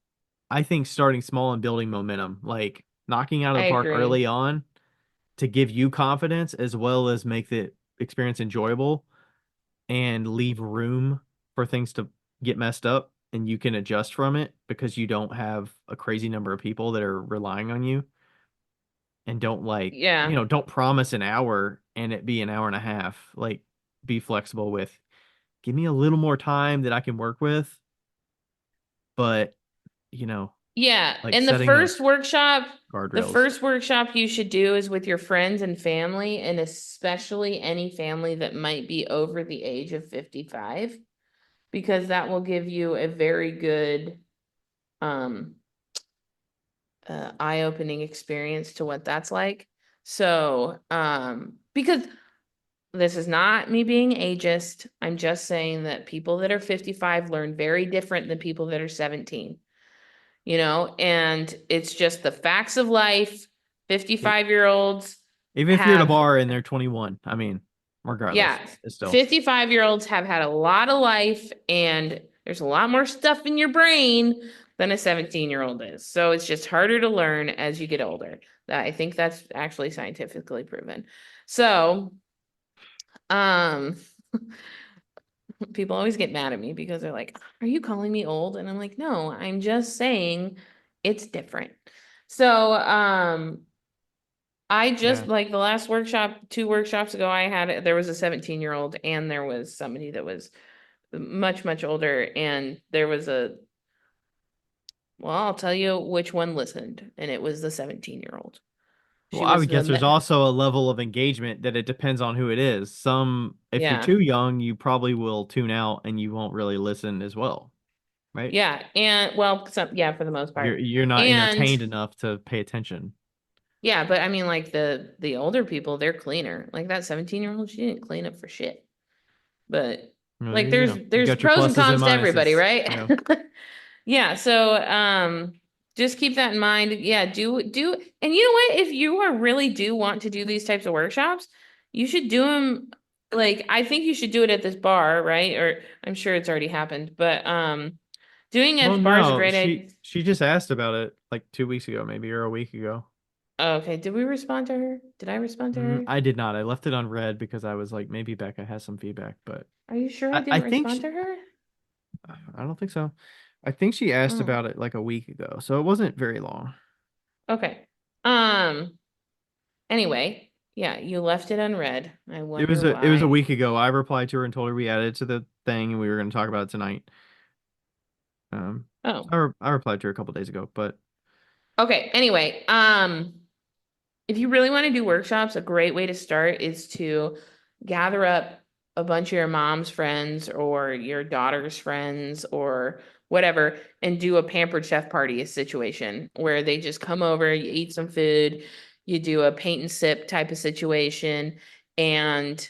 I think starting small and building momentum, like knocking out of I the park agree. early on to give you confidence as well as make the experience enjoyable and leave room for things to get messed up and you can adjust from it because you don't have a crazy number of people that are relying on you and Yeah. don't promise an hour and it be an hour and a half. Like be flexible with give me a little more time that I can work with, but you know, Yeah. like And setting those the guardrails. first workshop you should do is with your friends and family, and especially any family that might be over the age of 55, because that will give you a very good um eye-opening experience to what that's like. So, because this is not me being ageist, I'm just saying that people that are 55 learn very different than people that are 17, and it's just the facts of life. E- 55-year-olds Even if you're at a have, bar and they're 21, I mean, regardless, yeah, it's still 55-year-olds have had a lot of life, and there's a lot more stuff in your brain than a 17-year-old is. So it's just harder to learn as you get older. That I think that's actually scientifically proven. So, um, people always get mad at me because they're like, "Are you calling me old?" And I'm like, "No, I'm just saying it's different." So, I just yeah. like the last workshop, 2 workshops ago, there was a 17-year-old and there was somebody that was much, much older. And there was well, I'll tell you which one listened, and it was the 17-year-old. Well, She I was would the, guess there's also a level of engagement that it depends on who it is. If you're yeah, too young, you probably will tune out and you won't really listen as well, right? yeah. And well, yeah, for the most You're part. you're not And entertained enough to pay attention. yeah, but I mean, like the older people, they're cleaner. Like that 17-year-old, she didn't clean up for shit. But Well, there like you go. You there's got your pros and pluses and cons to everybody, minuses. right? Yeah. Yeah, so just keep that in mind. Yeah, do and you know what? If you are really do want to do these types of workshops, you should do them, like I think you should do it at this bar, right? Or I'm sure it's already happened, but doing Well, at the bar is a no, great she idea. she just asked about it like 2 weeks ago, maybe, or a week ago. Okay, did we respond to her? Did I respond to her? I did not. I left it on red because I was like, maybe Becca has some feedback, but Are you sure I I didn't think respond to her? I don't think so. I think she asked Oh, about it like a week ago, so it wasn't very long. okay. Um, anyway, Yeah, you left it unread. I It was wonder a why. week ago. I replied to her and told her we added it to the thing and we were going to talk about it tonight. Um, Oh, I replied to her a couple days ago, but okay. Anyway, if you really want to do workshops, a great way to start is to gather up a bunch of your mom's friends or your daughter's friends or whatever and do a pampered chef party situation where they just come over, you eat some food, you do a paint and sip type of situation, and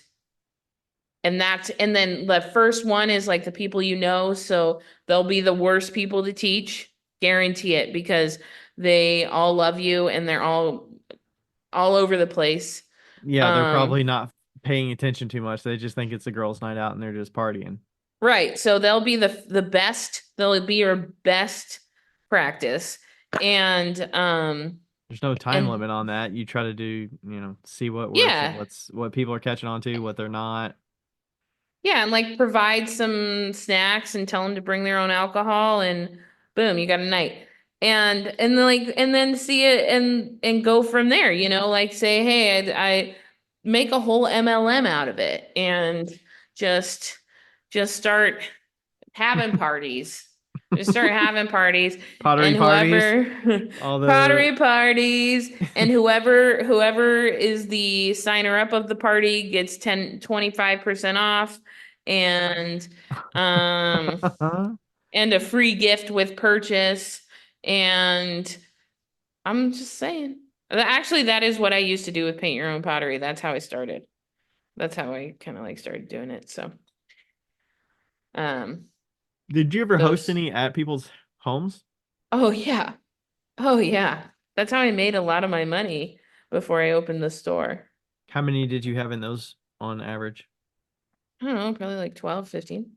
and then the first one is like the people you know, so they'll be the worst people to teach, guarantee it, because they all love you and they're all over the place. yeah, they're Um, probably not paying attention too much. They just think it's a girls' night out and they're just partying. right. So they'll be the best, they'll be your best practice. And There's no time and limit on that. You try to do, see what works and yeah. what people are catching on to, what they're not. Yeah, and like provide some snacks and tell them to bring their own alcohol and boom, you got a night. And then and then see it and go from there, like say, hey, I make a whole MLM out of it and just just start having parties. Just start having parties Pottery and parties, whoever all the pottery parties and whoever is the signer up of the party gets 25% off and um and a free gift with purchase and I'm just saying. Actually, that is what I used to do with paint your own pottery. That's how I started. That's how I kind of like started doing it. So, um, Did you ever host those. any at people's homes? Oh yeah. Oh yeah. That's how I made a lot of my money before I opened the store. How many did you have in those on average? I don't know, probably like 12, 15.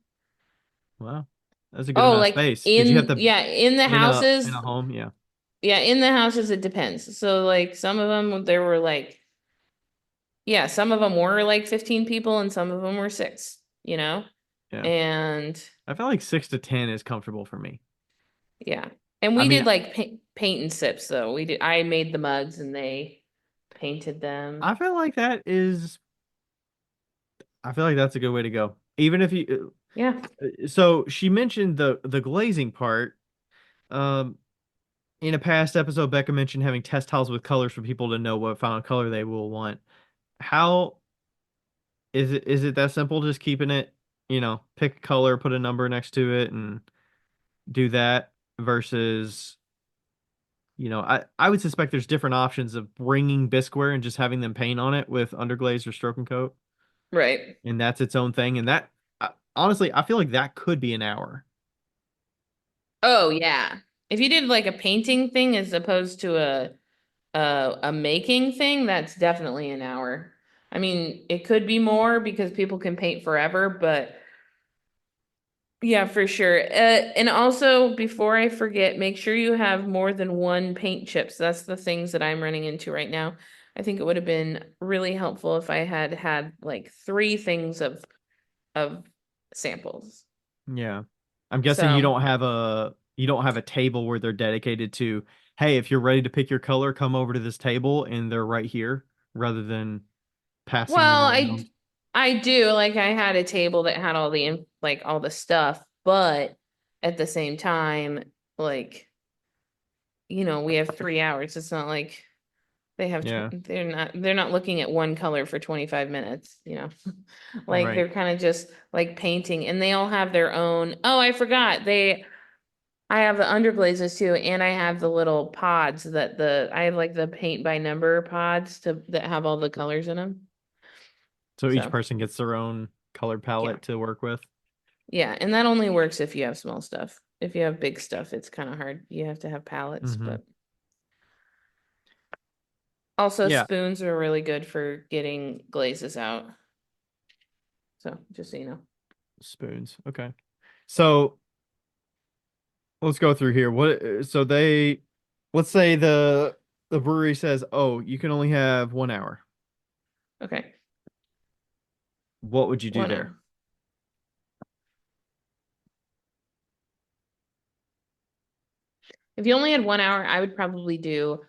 Wow. That's a good Oh, amount of like space. Did you have to in the in houses. a home? Yeah. Yeah, in the houses it depends. So like some of them there were like yeah, some of them were like 15 people and some of them were 6, you know? Yeah. And I felt like 6 to 10 is comfortable for me. yeah. And I we mean, did like paint and sips though. I made the mugs and they painted them. I feel like that is I feel like that's a good way to go. Even if you Yeah. so she mentioned the glazing part. Um in a past episode, Becca mentioned having test tiles with colors for people to know what final color they will want. How is it that simple? Just keeping it, pick a color, put a number next to it, and do that versus, I would suspect there's different options of bringing Bisqueware and just having them paint on it with underglaze or stroke and coat, Right. and that's its own thing. And that, honestly, I feel like that could be an hour. Oh yeah. If you did like a painting thing as opposed to a making thing, that's definitely an hour. I mean, it could be more because people can paint forever, but yeah, for sure. And also, before I forget, make sure you have more than one paint chips. That's the things that I'm running into right now. I think it would have been really helpful if I had had like 3 things of samples. Yeah. I'm guessing So, you don't have a table where they're dedicated to, hey, if you're ready to pick your color, come over to this table and they're right here rather than passing them well, around. I do like I had a table that had all like all the stuff, but at the same time, like we have 3 hours. It's not like Yeah, they're not looking at one color for 25 minutes, like right. they're kind of just like painting and they all have their own. Oh, I forgot. I have the underglazes too, and I have the little pods I have like the paint by number pods that have all the colors in them. So each So, person gets their own color yeah. palette to work with. Yeah, and that only works if you have small stuff. If you have big stuff, it's kind of hard. You have to have pallets, Hmm. but also Yeah, spoons are really good for getting glazes out. So, just so you know. spoons. Okay. So let's go through here. Let's say the brewery says, "Oh, you can only have 1 hour." Okay. What would you do One there? hour. If you only had 1 hour, I would probably do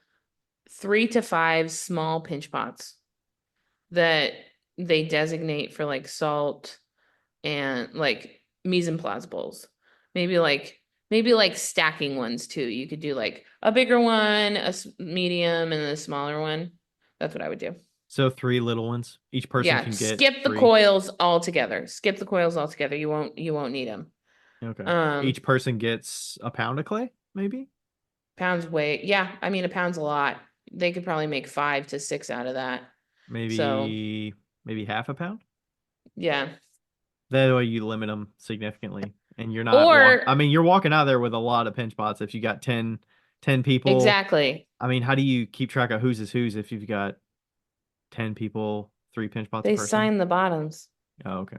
3 to 5 small pinch pots. that they designate for like salt and like mise en place bowls. Maybe like stacking ones too. You could do like a bigger one, medium, and then a smaller one. That's what I would do. So 3 little ones. Each person Yeah, can get skip the 3. coils altogether. Skip the coils altogether. You won't need them. Okay. Each person gets a pound of clay, maybe? Pounds weight. Yeah, I mean a pound's a lot. They could probably make 5 to 6 out of that. So Maybe half a pound? yeah. That way you limit them significantly. And you're not I Or mean, you're walking out there with a lot of pinch pots if you got 10 people. exactly. I mean, how do you keep track of whose is whose if you've got 10 people, 3 pinch pots a They person? sign the bottoms. Oh, okay.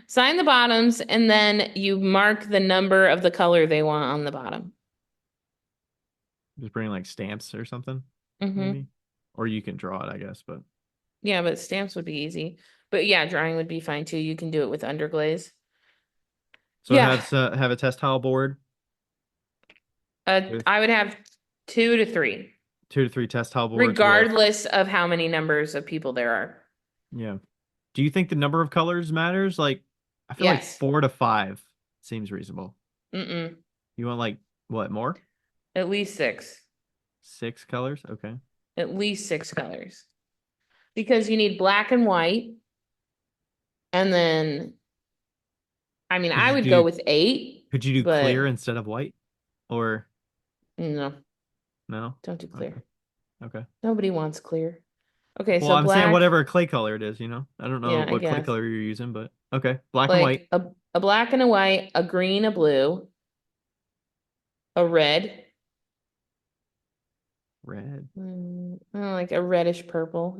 Sign the bottoms and then you mark the number of the color they want on the bottom. Just bring like stamps or something, Mm-hmm. maybe. Or you can draw it, I guess, but Yeah, but stamps would be easy. But yeah, drawing would be fine too. You can do it with underglaze. so Yeah. have a test tile board with I would have 2 to 3, 2 to 3 test tile boards with regardless of how many numbers of people there are. yeah. Do you think the number of colors matters? Like, I feel like Yes. 4 to 5 seems reasonable. Mm-mm. You want like what more? At least 6. 6 colors? Okay. At least 6 colors. Because you need black and white. And then, I mean, Could I you would go do with 8, could you do but clear instead of white? Or no, no? don't do Okay. clear. Okay. Nobody wants clear. Okay, Well, so I'm saying black, whatever clay color it is, you know. I don't know yeah, I what clay guess. color you're using, but okay. Black and white. Like a black and a white, a green, a blue, a red, Red. like a reddish purple,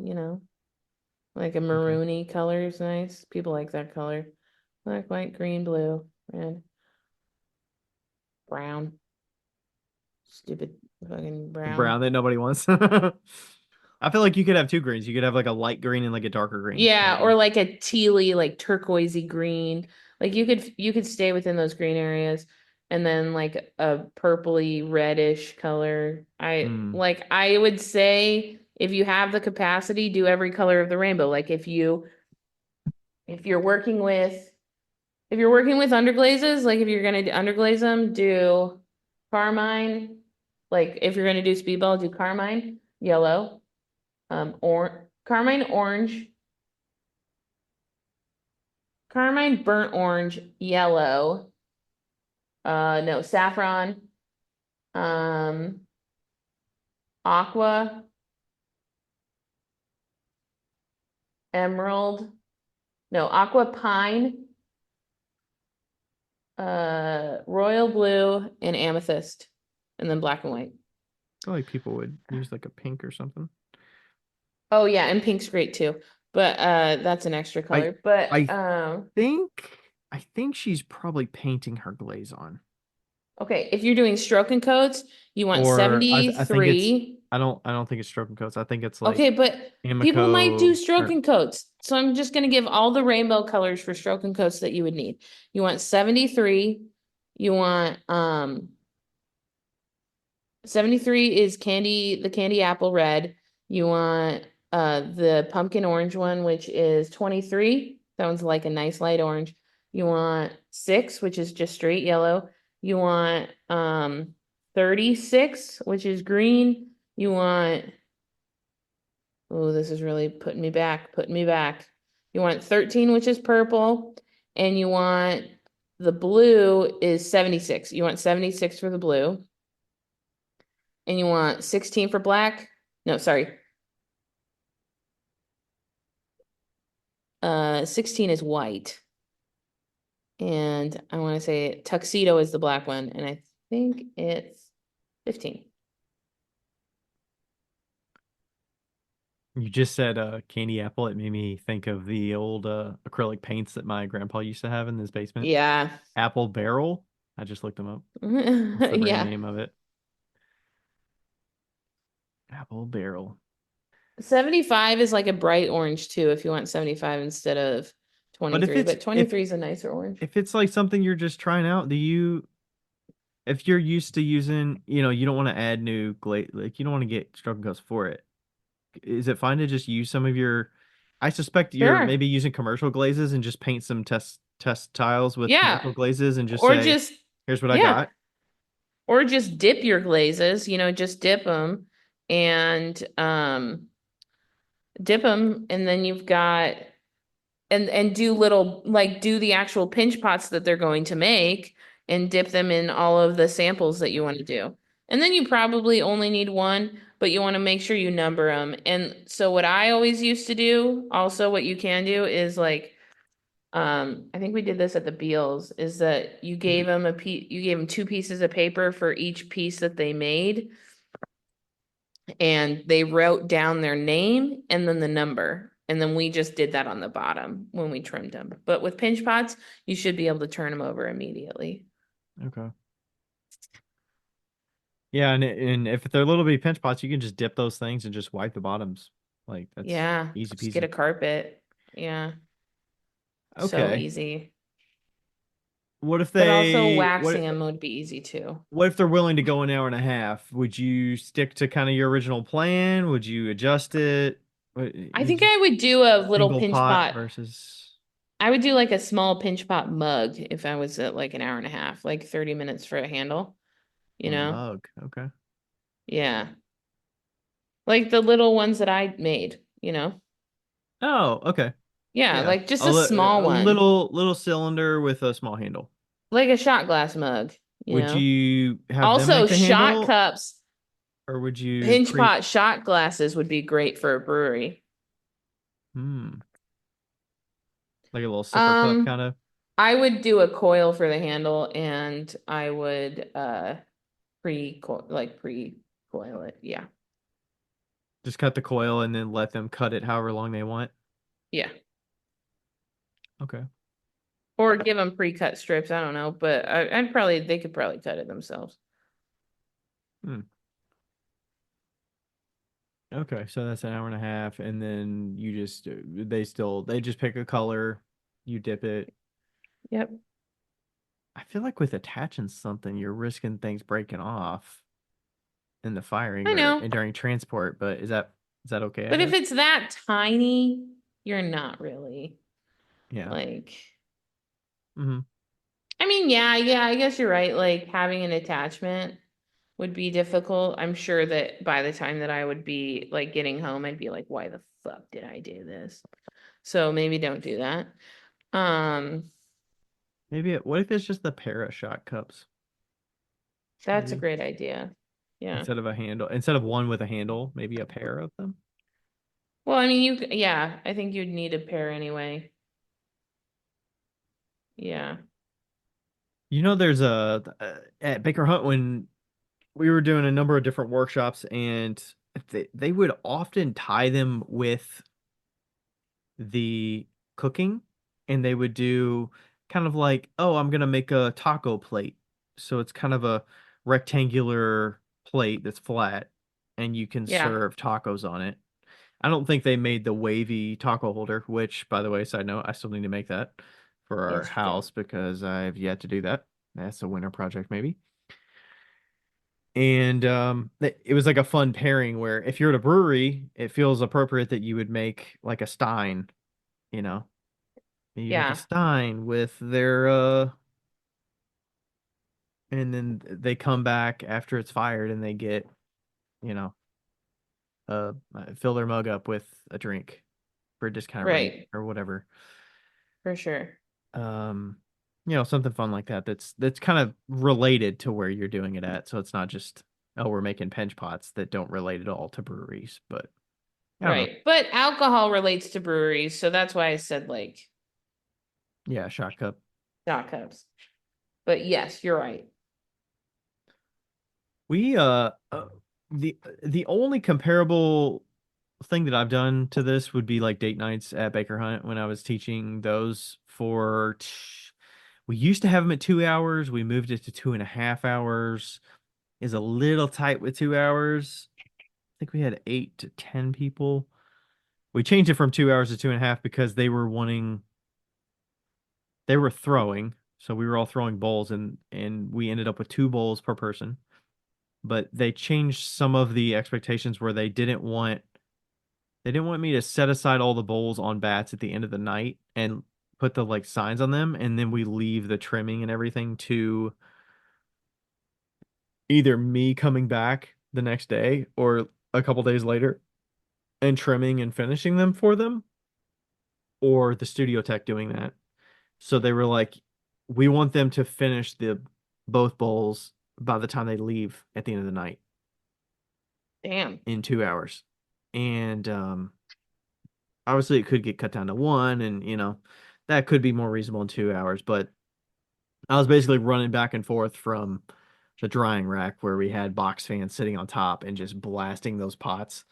like a Okay. maroony color is nice. People like that color. Black, white, green, blue, red, brown. Stupid fucking The brown. brown that nobody wants. I feel like you could have 2 greens. You could have like a light green and like a darker green, Yeah, or maybe. like a tealy, like turquoisey green. Like you could stay within those green areas and then like a purpley reddish color. Hmm. I would say if you have the capacity, do every color of the rainbow. Like if you're working with underglazes, like if you're gonna underglaze them, do carmine. Like if you're gonna do speedball, do carmine, yellow, or carmine orange, carmine burnt orange, yellow, no, saffron, um, aqua, emerald, no, aqua pine, royal blue, and amethyst, and then black and white. I feel like people would use like a pink or something. Oh yeah, and pink's great too. But that's an extra I color. But I think I think she's probably painting her glaze on. okay, if you're doing stroke and coats, you want Or I think it's 73. I don't think it's stroke and coats. I think it's Okay, like but people might do Amico stroke or and coats. So I'm just gonna give all the rainbow colors for stroke and coats that you would need. You want 73. You want 73 is the candy apple red. You want the pumpkin orange one, which is 23. That one's like a nice light orange. You want 6, which is just straight yellow. You want 36, which is green. You want Oh, this is really putting me back. You want 13, which is purple, and you want the blue is 76. You want 76 for the blue, and you want 16 for black. No, sorry. 16 is white. And I want to say tuxedo is the black one, and I think it's 15. you just said candy apple. It made me think of the old acrylic paints that my grandpa used to have in his basement. Yeah. Apple barrel. I just looked them up. What's the brand Yeah. name of it? Apple barrel. 75 is like a bright orange too, if you want 75 instead of But 23, but 23 is a nicer orange. if it's like something you're just trying out, do you if you're used to using, you know, you don't want to add new glaze, like you don't want to get stroke and coats for it. is it fine to just use some of your, I suspect you're Sure. maybe using commercial glazes and just paint some test tiles with Yeah. commercial glazes and just Or say, just, here's what I yeah. got. Or just dip your glazes, just and dip them and then you've got and do little like do the actual pinch pots that they're going to make and dip them in all of the samples that you want to do. And then you probably only need one, but you want to make sure you number them. And so what I always used to do, also what you can do is like I think we did this at the Beals, is that you gave them two pieces of paper for each piece that they made and they wrote down their name and then the number. And then we just did that on the bottom when we trimmed them. But with pinch pots, you should be able to turn them over immediately. Okay. Yeah, and if they're little bitty pinch pots, you can just dip those things and just wipe the bottoms. Like that's Yeah, easy just get peasy. a carpet. Yeah, so Okay. easy. What if But also they waxing them would be easy too. what if they're willing to go an hour and a half? Would you stick to kind of your original plan? Would you adjust it? I You think just I would do a little single pinch pot pot. versus I would do like a small pinch pot mug if I was at like an hour and a half, like 30 minutes for a handle, you a know? mug. Okay. Yeah. Like the little ones that I made. Oh, okay. Yeah, Yeah. like just a small A one. little cylinder with a small handle. Like a shot glass mug, you Would know? you have them Also, make the shot handle cups, or would you pinch pre pot shot glasses would be great for a brewery. hmm like a little sipper cup Um, kind of? I would do a coil for the handle and I would pre-coil it. Yeah. Just cut the coil and then let them cut it however long they want. Yeah. Okay. Or give them pre-cut strips. I don't know, but they could probably cut it themselves. Hmm. Okay, so that's an hour and a half, and then you just they just pick a color, you dip it. Yep. I feel like with attaching something, you're risking things breaking off in the firing I or know. and during transport, but is that okay, I But if guess? it's that tiny, you're not really Yeah. like Hmm. I mean, yeah, I guess you're right. Like having an attachment would be difficult. I'm sure that by the time that I would be like getting home, I'd be like, why the fuck did I do this? So maybe don't do that. Um, What if it's just a pair of shot cups, that's a maybe? great idea. Yeah. Instead of one with a handle, maybe a pair of them? Well, I mean, yeah, I think you'd need a pair anyway. Yeah. You know, there's at Baker Hunt when we were doing a number of different workshops, and they would often tie them with the cooking, and they would do kind of like, oh, I'm gonna make a taco plate. So it's kind of a rectangular plate that's flat, and you can Yeah. serve tacos on it. I don't think they made the wavy taco holder, which, by the way, side note, I still need to make that for our Interesting. house because I've yet to do that. That's a winter project, maybe. And it was like a fun pairing where if you're at a brewery, it feels appropriate that you would make like a stein, you know. And you make a Yeah. stein with their and then they come back after it's fired and they get, you know, fill their mug up with a drink for a discount rate Right. or whatever. For sure. Um, something fun like that that's kind of related to where you're doing it at. So it's not just, oh, we're making pinch pots that don't relate at all to breweries, but I don't know. Right. But alcohol relates to breweries, so that's why I said like Yeah, shot cup. shot cups. But yes, you're right. We the only comparable thing that I've done to this would be like date nights at Baker Hunt when I was teaching those we used to have them at 2 hours. We moved it to 2.5 hours. Is a little tight with 2 hours. I think we had 8 to 10 people. We changed it from 2 hours to 2.5 because they were throwing. So we were all throwing bowls and we ended up with 2 bowls per person. But they changed some of the expectations where they didn't want They didn't want me to set aside all the bowls on bats at the end of the night and put the like signs on them, and then we leave the trimming and everything to either me coming back the next day or a couple days later and trimming and finishing them for them, or the studio tech doing that. So they were like, we want them to finish the both bowls by the time they leave at the end of the night Damn. in 2 hours. And obviously it could get cut down to one, and that could be more reasonable in 2 hours. But I was basically running back and forth from the drying rack where we had box fans sitting on top and just blasting those pots.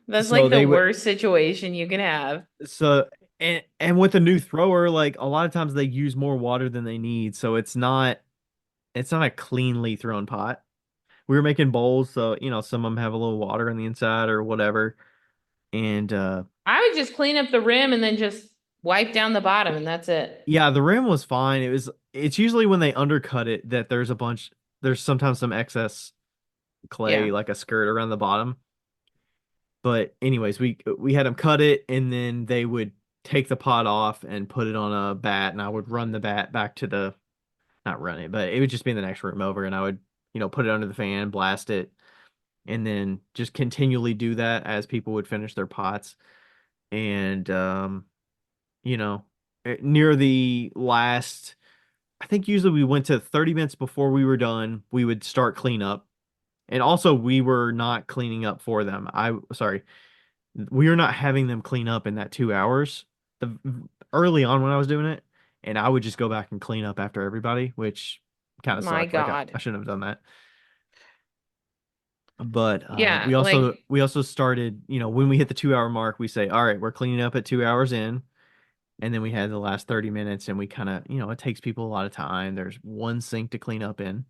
That's So like the they would worst situation you can have. so and with a new thrower, like a lot of times they use more water than they need, so it's not a cleanly thrown pot. We were making bowls, so some of them have a little water on the inside or whatever. And I would just clean up the rim and then just wipe down the bottom, and that's it. yeah, the rim was fine. It's usually when they undercut it that there's sometimes some excess clay, Yeah. like a skirt around the bottom. But anyways, we had them cut it, and then they would take the pot off and put it on a bat, and I would run the bat back to the not run it, but it would just be in the next room over, and I would put it under the fan, blast it, and then just continually do that as people would finish their pots. And you know, near the last, I think usually we went to 30 minutes before we were done, we would start cleanup. And also we were not cleaning up for them. Sorry, we were not having them clean up in that 2 hours. The early on when I was doing it, and I would just go back and clean up after everybody, which kind of My sucked. Like God. I shouldn't have done that. But Yeah, we also started, when we hit the 2 hour mark, we say, all right, we're cleaning up at 2 hours in. And then we had the last 30 minutes, and we kind of, it takes people a lot of time. There's one sink to clean up in.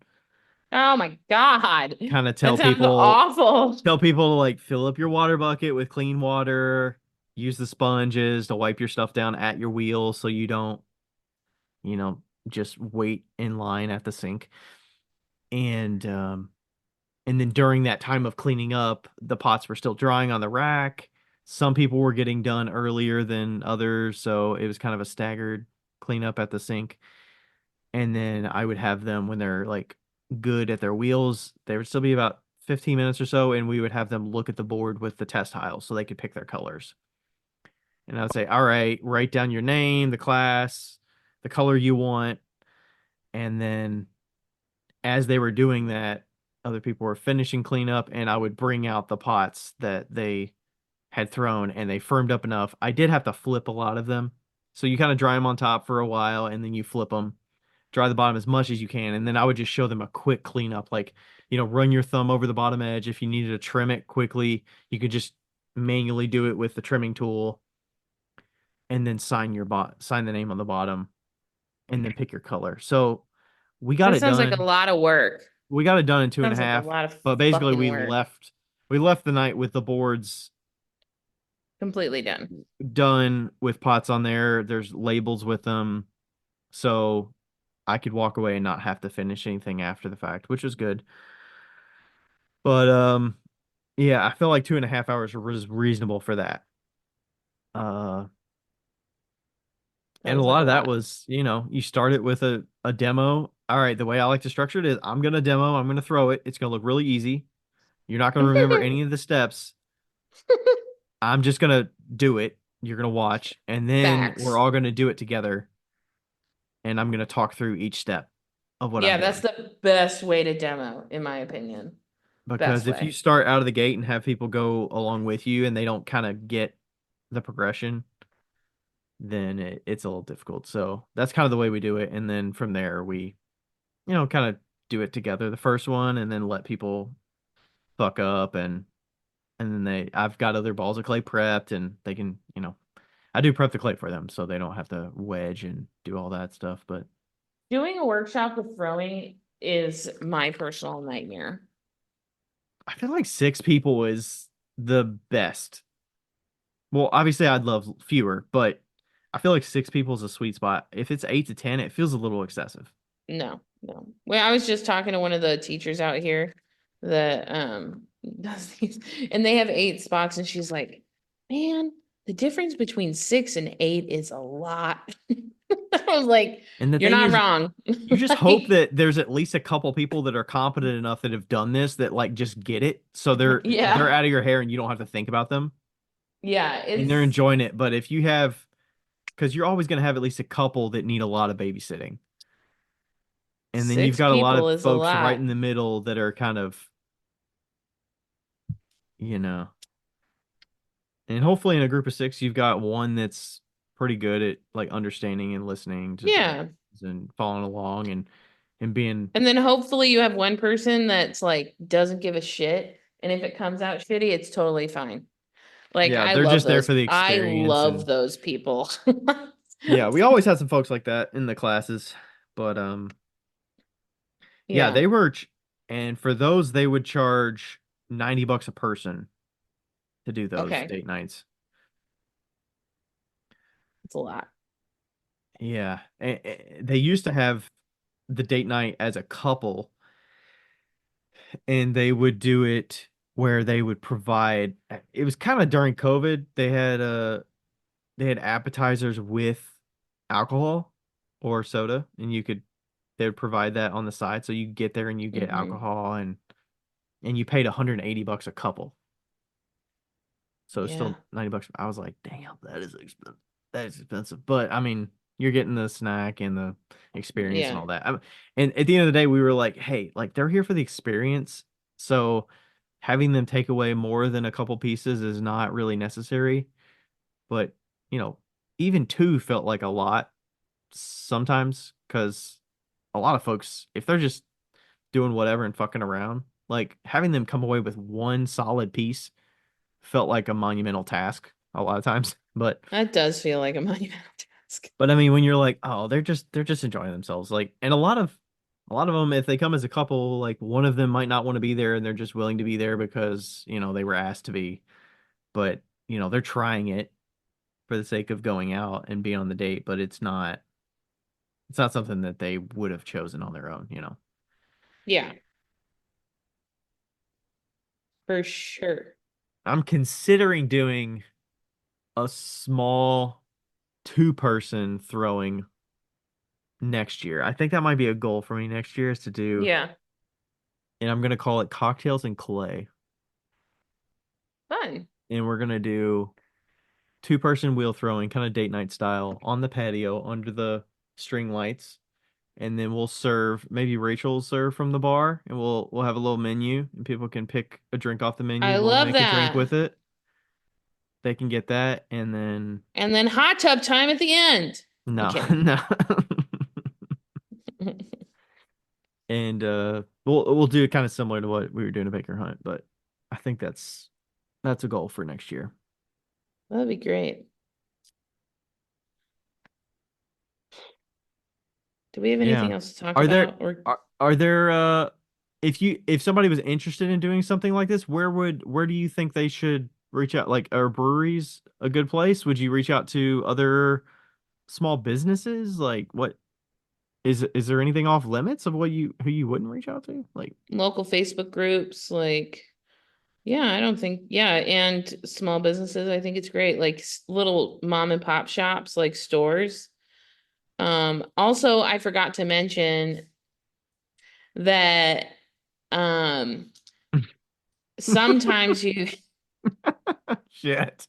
oh my God. Kind of That sounds awful. tell people to like fill up your water bucket with clean water, use the sponges to wipe your stuff down at your wheel so you don't, you know, just wait in line at the sink. And and then during that time of cleaning up, the pots were still drying on the rack. Some people were getting done earlier than others, so it was kind of a staggered cleanup at the sink. And then I would have them when they're like good at their wheels, there would still be about 15 minutes or so, and we would have them look at the board with the test tiles so they could pick their colors. And I would say, all right, write down your name, the class, the color you want. And then as they were doing that, other people were finishing cleanup, and I would bring out the pots that they had thrown and they firmed up enough. I did have to flip a lot of them. So you kind of dry them on top for a while, and then you flip them, dry the bottom as much as you can. And then I would just show them a quick cleanup, like, run your thumb over the bottom edge. If you needed to trim it quickly, you could just manually do it with the trimming tool, and then sign the name on the bottom, and then pick your color. So we got That it sounds like a done. lot of work. We got it done in two and a Sounds like a half. lot of But basically, fucking we work. left the night with the boards Completely done. done with pots on there. There's labels with them, so I could walk away and not have to finish anything after the fact, which was good. But yeah, I feel like 2.5 hours was reasonable for that. Uh, and a Sounds like lot a of that lot. was, you start it with a demo. All right, the way I like to structure it is I'm gonna demo, I'm gonna throw it. It's gonna look really easy. You're not gonna remember any of the steps. I'm just gonna do it. You're gonna watch, and then we're Facts. all gonna do it together. And I'm gonna talk through each step of what I'm Yeah, that's doing. the best way to demo, in my opinion. Because Best if you way. start out of the gate and have people go along with you and they don't kind of get the progression, then it's a little difficult. So that's kind of the way we do it. And then from there, we, kind of do it together the first one, and then let people fuck up, and then I've got other balls of clay prepped, and they can, I do prep the clay for them so they don't have to wedge and do all that stuff. But Doing a workshop with throwing is my personal nightmare. I feel like 6 people is the best. Well, obviously I'd love fewer, but I feel like 6 people is a sweet spot. If it's 8 to 10, it feels a little excessive. No, no. Well, I was just talking to one of the teachers out here, that does these, and they have 8 spots, and she's like, man, the difference between 6 and 8 is a lot. I was like, And the you're thing not is, wrong. you just hope Like, that there's at least a couple people that are competent enough that have done this that like just get it. So they're yeah, out of your hair and you don't have to think about them yeah, and they're enjoying it. But if you have, because you're always going to have at least a couple that need a lot of babysitting. And then you've six got a lot of people is a folks right lot. in the middle that are kind of, you know, and hopefully in a group of six, you've got one that's pretty good at like understanding and listening to things Yeah. and following along and being, And then hopefully you have one person that's like doesn't give a shit. And if it comes out shitty, it's totally fine. Like yeah, I they're love just there those. for the I experience. love And those people. yeah, we always had some folks like that in the classes, but yeah, Yeah. they were, and for those they would charge $90 a person to do those Okay. date nights. It's a lot. Yeah, they used to have the date night as a couple, and they would do it where they would provide. It was kind of during COVID. They had appetizers with alcohol or soda, and they would provide that on the side. So you get there and you get Hmm. alcohol and you paid $180 a couple. So it's Yeah. still $90. I was like, damn, that is expensive. That is expensive. But I mean, you're getting the snack and the experience and Yeah. all that. And at the end of the day, we were like, hey, like they're here for the experience. So having them take away more than a couple pieces is not really necessary. But, you know, even two felt like a lot sometimes because a lot of folks, if they're just doing whatever and fucking around, like having them come away with one solid piece felt like a monumental task a lot of times. That does feel like a monumental task. But I mean when you're like, oh, they're just enjoying themselves. Like and a lot of them if they come as a couple, like one of them might not want to be there and they're just willing to be there because, they were asked to be. But, they're trying it for the sake of going out and being on the date, but it's not something that they would have chosen on their own. Yeah, for sure. I'm considering doing a small two-person throwing next year. I think that might be a goal for me next year is to do, Yeah. and I'm gonna call it cocktails and clay. Fun. And we're gonna do two-person wheel throwing, kind of date night style, on the patio under the string lights. And then we'll serve, maybe Rachel will serve from the bar, and we'll have a little menu, and people can pick a drink off the menu. I We'll love make a drink that. with it. They can get that, and then And then hot tub time at the end. I'm no, kidding. no. And we'll do it kind of similar to what we were doing at Baker Hunt, but I think that's a goal for next year. That'd be great. Do we have anything Yeah. else to talk Are there about? Or are there if somebody was interested in doing something like this, where do you think they should reach out? Like are breweries a good place? Would you reach out to other small businesses? Like what is there anything off limits of who you wouldn't reach out to? Like local Facebook groups, like, yeah, I don't think, yeah, and small businesses, I think it's great. Like little mom and pop shops, like stores. Also, I forgot to mention that sometimes you shit.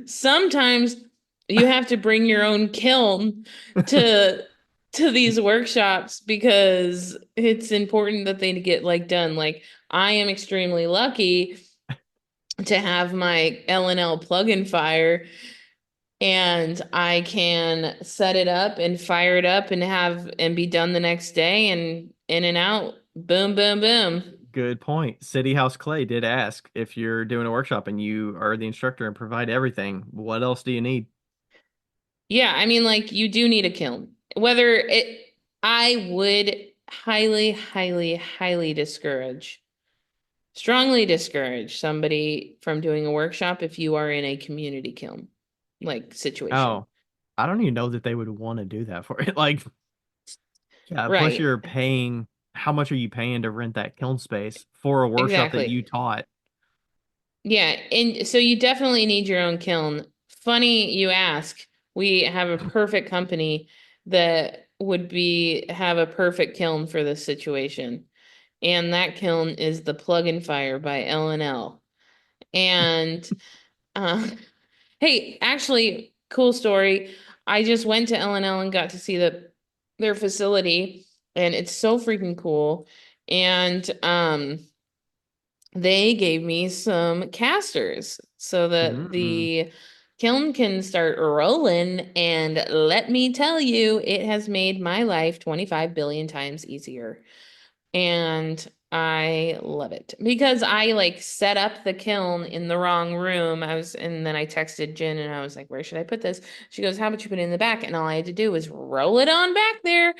sometimes you have to bring your own kiln to these workshops because it's important that they get like done. Like I am extremely lucky to have my L&L plug-in fire and I can set it up and fire it up and have and be done the next day and in and out. Boom, boom, boom. Good point. City House Clay did ask if you're doing a workshop and you are the instructor and provide everything, what else do you need? Yeah, I mean, like you do need a kiln. Whether it, I would highly, highly, highly strongly discourage somebody from doing a workshop if you are in a community kiln like situation. Oh, I don't even know that they would want to do that for it. Like, Yeah, plus Right. you're paying, how much are you paying to rent that kiln space for a workshop that you Exactly. taught? Yeah, and so you definitely need your own kiln. Funny you ask. We have a perfect company that would be have a perfect kiln for this situation. And that kiln is the Plug and Fire by L&L. And uh hey, actually, cool story. I just went to L&L and got to see their facility, and it's so freaking cool. And they gave me some casters so that Mm. the kiln can start rolling. And let me tell you, it has made my life 25 billion times easier. And I love it because I like set up the kiln in the wrong room. And then I texted Jen and I was like, where should I put this? She goes, how about you put it in the back? And all I had to do was roll it on back there.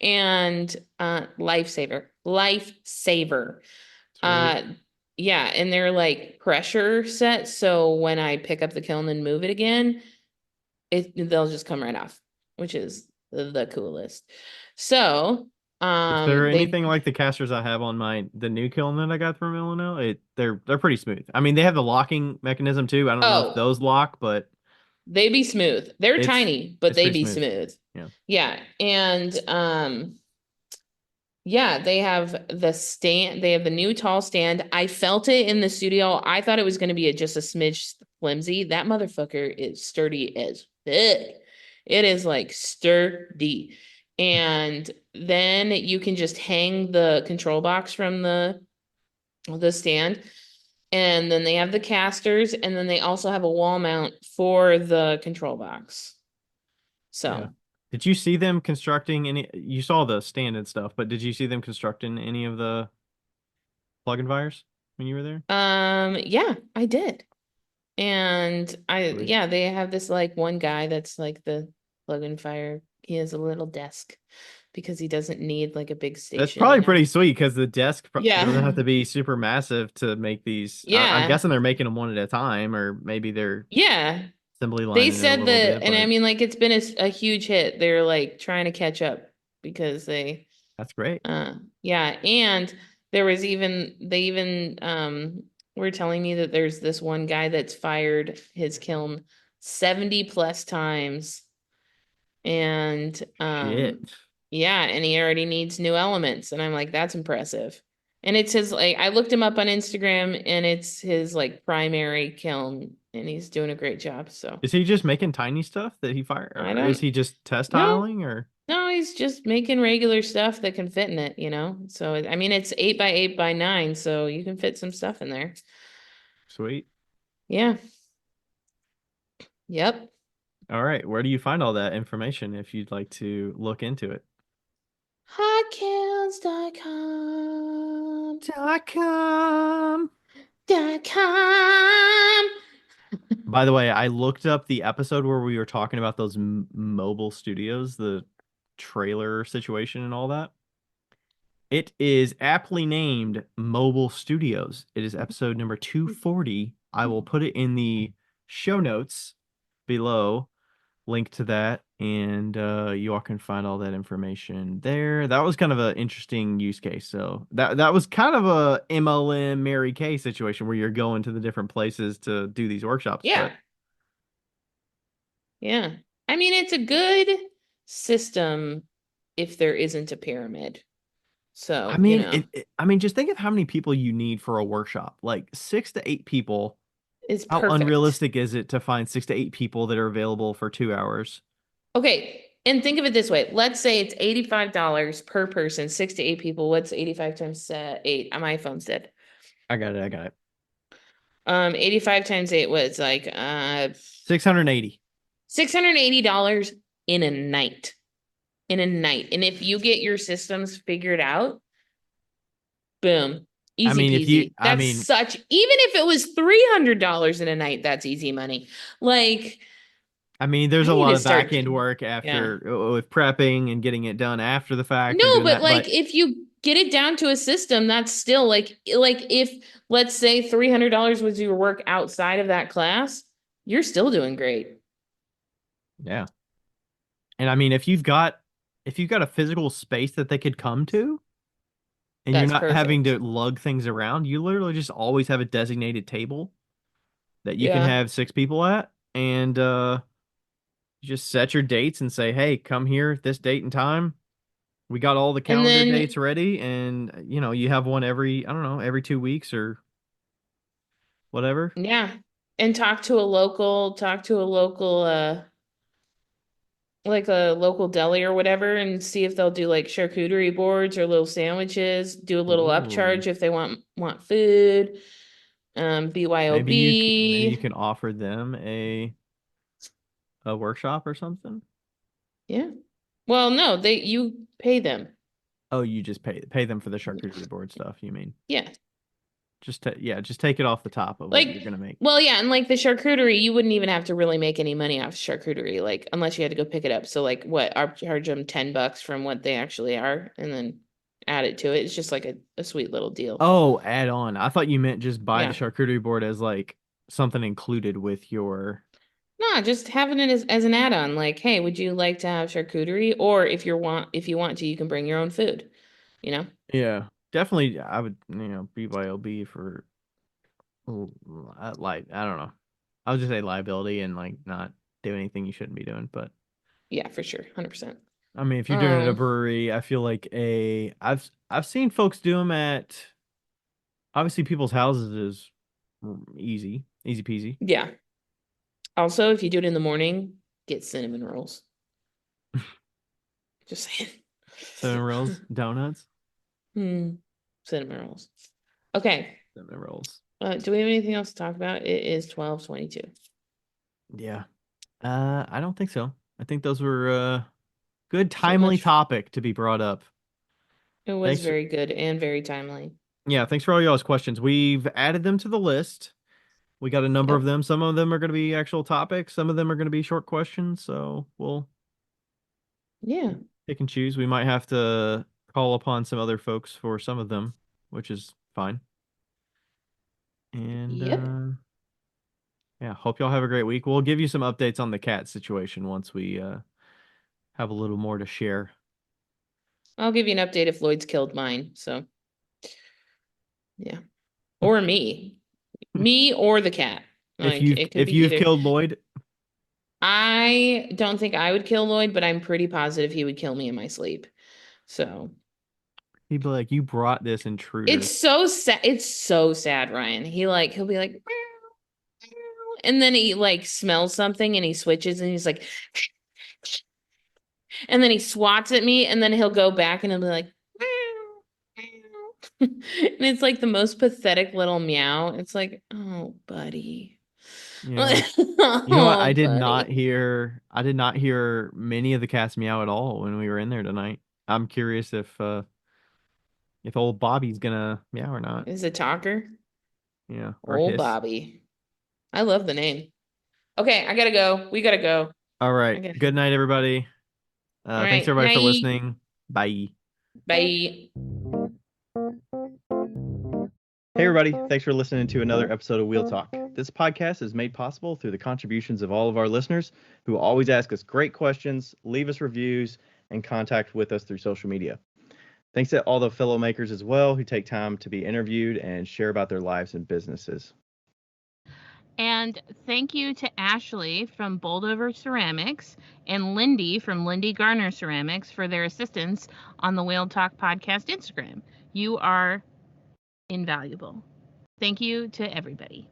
And lifesaver, lifesaver. Sweet. Uh, yeah, and they're like pressure set, so when I pick up the kiln and move it again, they'll just come right off, which is the coolest. So, If they're they anything like the casters I have on the new kiln that I got from Illinois, they're pretty smooth. I mean, they have the locking mechanism too. I don't know if oh, those lock, but they be smooth. They're it's tiny, but it's they pretty be smooth. smooth. Yeah. Yeah, and yeah, they have the stand. They have the new tall stand. I felt it in the studio. I thought it was going to be just a smidge flimsy. That motherfucker is sturdy as fuck. It is like sturdy. And then you can just hang the control box from the stand. And then they have the casters, and then they also have a wall mount for the control box. Yeah. So, Did you see them constructing any? You saw the stand and stuff, but did you see them constructing any of the plug-in wires when you were there? yeah, I did. And Sweet. yeah, they have this like one guy that's like the plug and fire. He has a little desk because he doesn't need like a big That's station, probably pretty sweet because the desk doesn't have Yeah. to be super massive to make these. I'm Yeah. guessing they're making them one at a time, or maybe they're Yeah. assembly They lining it a said little that, bit, and I but mean, like, it's been a huge hit. They're like trying to catch up because that's great. yeah. And they even, were telling me that there's this one guy that's fired his kiln 70 plus times. And Shit. yeah, and he already needs new elements. And I'm like, that's impressive. And it's his like I looked him up on Instagram and it's his like primary kiln and he's doing a great job. So Is he just making tiny stuff that he fire, I or is don't he just test no, tiling, or no, he's just making regular stuff that can fit in it. So I mean it's 8 by 8 by 9, so you can fit some stuff in there. sweet? Yeah. Yep. All right, where do you find all that information if you'd like to look into it? Hotkills.com. .com. .com. By the way, I looked up the episode where we were talking about those mobile studios, the trailer situation and all that. It is aptly named Mobile Studios. It is episode number 240. I will put it in the show notes below, link to that, and you all can find all that information there. That was kind of an interesting use case. So that was kind of a MLM Mary Kay situation where you're going to the different places to do these workshops. Yeah. But Yeah. I mean, it's a good system if there isn't a pyramid. I So, mean, I mean, just think of how many people you need for a workshop. Like 6 to 8 people. it's How perfect. unrealistic is it to find 6 to 8 people that are available for 2 hours? Okay. And think of it this way. Let's say it's $85 per person, 6 to 8 people. What's 85 times 8? My phone's dead. I got it. I got it. 85 times 8 was like 680. $680 in a night. In a night. And if you get your systems figured out, boom. I Easy mean, peasy. I That's mean, such, even if it was $300 in a night, that's easy money. Like, there's I a need lot to of back start. end work Yeah. after with prepping and getting it done after the fact and No, doing but that. like But if you get it down to a system, that's still like if let's say $300 was your work outside of that class, you're still doing great. yeah, and I mean, if you've got if you've got a physical space that they could come to, and you're That's not having perfect. to lug things around, you literally just always have a designated table that you can Yeah. have 6 people at, and you just set your dates and say, "Hey, come here this date and time." We got all the And calendar dates then, ready, and you have one every, I don't know, every 2 weeks or whatever. yeah. And talk to a local, like a local deli or whatever, and see if they'll do like charcuterie boards or little sandwiches, do a little Ooh. upcharge if they want food. Maybe you BYOB. can offer them a workshop or something. Yeah. Well, no, you pay them. Oh, you just pay them for the charcuterie board stuff, you mean? Yeah. Just take it off the top of what you're Like, gonna make. well, yeah, and like the charcuterie, you wouldn't even have to really make any money off charcuterie, like unless you had to go pick it up. So like what, I'll charge them $10 from what they actually are and then add it to it. It's just like a sweet little deal. Oh, add on. I thought you meant just buy the Yeah. charcuterie board as like something included with your. No, just having it as an add-on, like, hey, would you like to have charcuterie? Or if you want to, you can bring your own food, you know? Yeah, definitely. I would, BYOB for like, I don't know. I would just say liability and like not do anything you shouldn't be doing. But Yeah, for sure. 100%. I mean, if you're doing it at a Um, brewery, I feel like I've seen folks do them at obviously people's houses is easy peasy. yeah. Also, if you do it in the morning, get cinnamon rolls. Just saying. Cinnamon rolls, donuts, Hmm. Cinnamon rolls. Okay. cinnamon rolls. Do we have anything else to talk about? It is 12:22. Yeah. I don't think so. I think those were good, So timely much. topic to be brought up. It was Thanks. very good and very timely. Yeah, thanks for all y'all's questions. We've added them to the list. We got a number of Yep. them. Some of them are going to be actual topics. Some of them are going to be short questions. So we'll Yeah. pick and choose. We might have to call upon some other folks for some of them, which is fine. And Yep. yeah, hope y'all have a great week. We'll give you some updates on the cat situation once we have a little more to share. I'll give you an update if Lloyd's killed mine. So, yeah. Or me. Me or the cat. If Like you've it could if be you've either. killed Lloyd, I don't think I would kill Lloyd, but I'm pretty positive he would kill me in my sleep. So, he'd be like, "You brought this intruder." it's so sad. It's so sad, Ryan. He'll be like, "Meow, meow," and then he like smells something and he switches and he's like, and then he swats at me and then he'll go back and he'll be like, meow, meow. And it's like the most pathetic little meow. It's like, oh, buddy. Yeah. You know what? Oh, buddy. I did not hear many of the cats meow at all when we were in there tonight. I'm curious if old Bobby's gonna meow or not. Is a talker? Yeah, or Old hiss. Bobby. I love the name. Okay, I gotta go. We gotta go. All right. Okay. Good night, everybody. All Thanks right. everybody for Night. listening. Bye. Bye. Hey, everybody. Thanks for listening to another episode of Wheel Talk. This podcast is made possible through the contributions of all of our listeners who always ask us great questions, leave us reviews, and contact with us through social media. Thanks to all the fellow makers as well who take time to be interviewed and share about their lives and businesses. And thank you to Ashley from Boldover Ceramics and Lindy from Lindy Garner Ceramics for their assistance on the Whale Talk Podcast Instagram. You are invaluable. Thank you to everybody.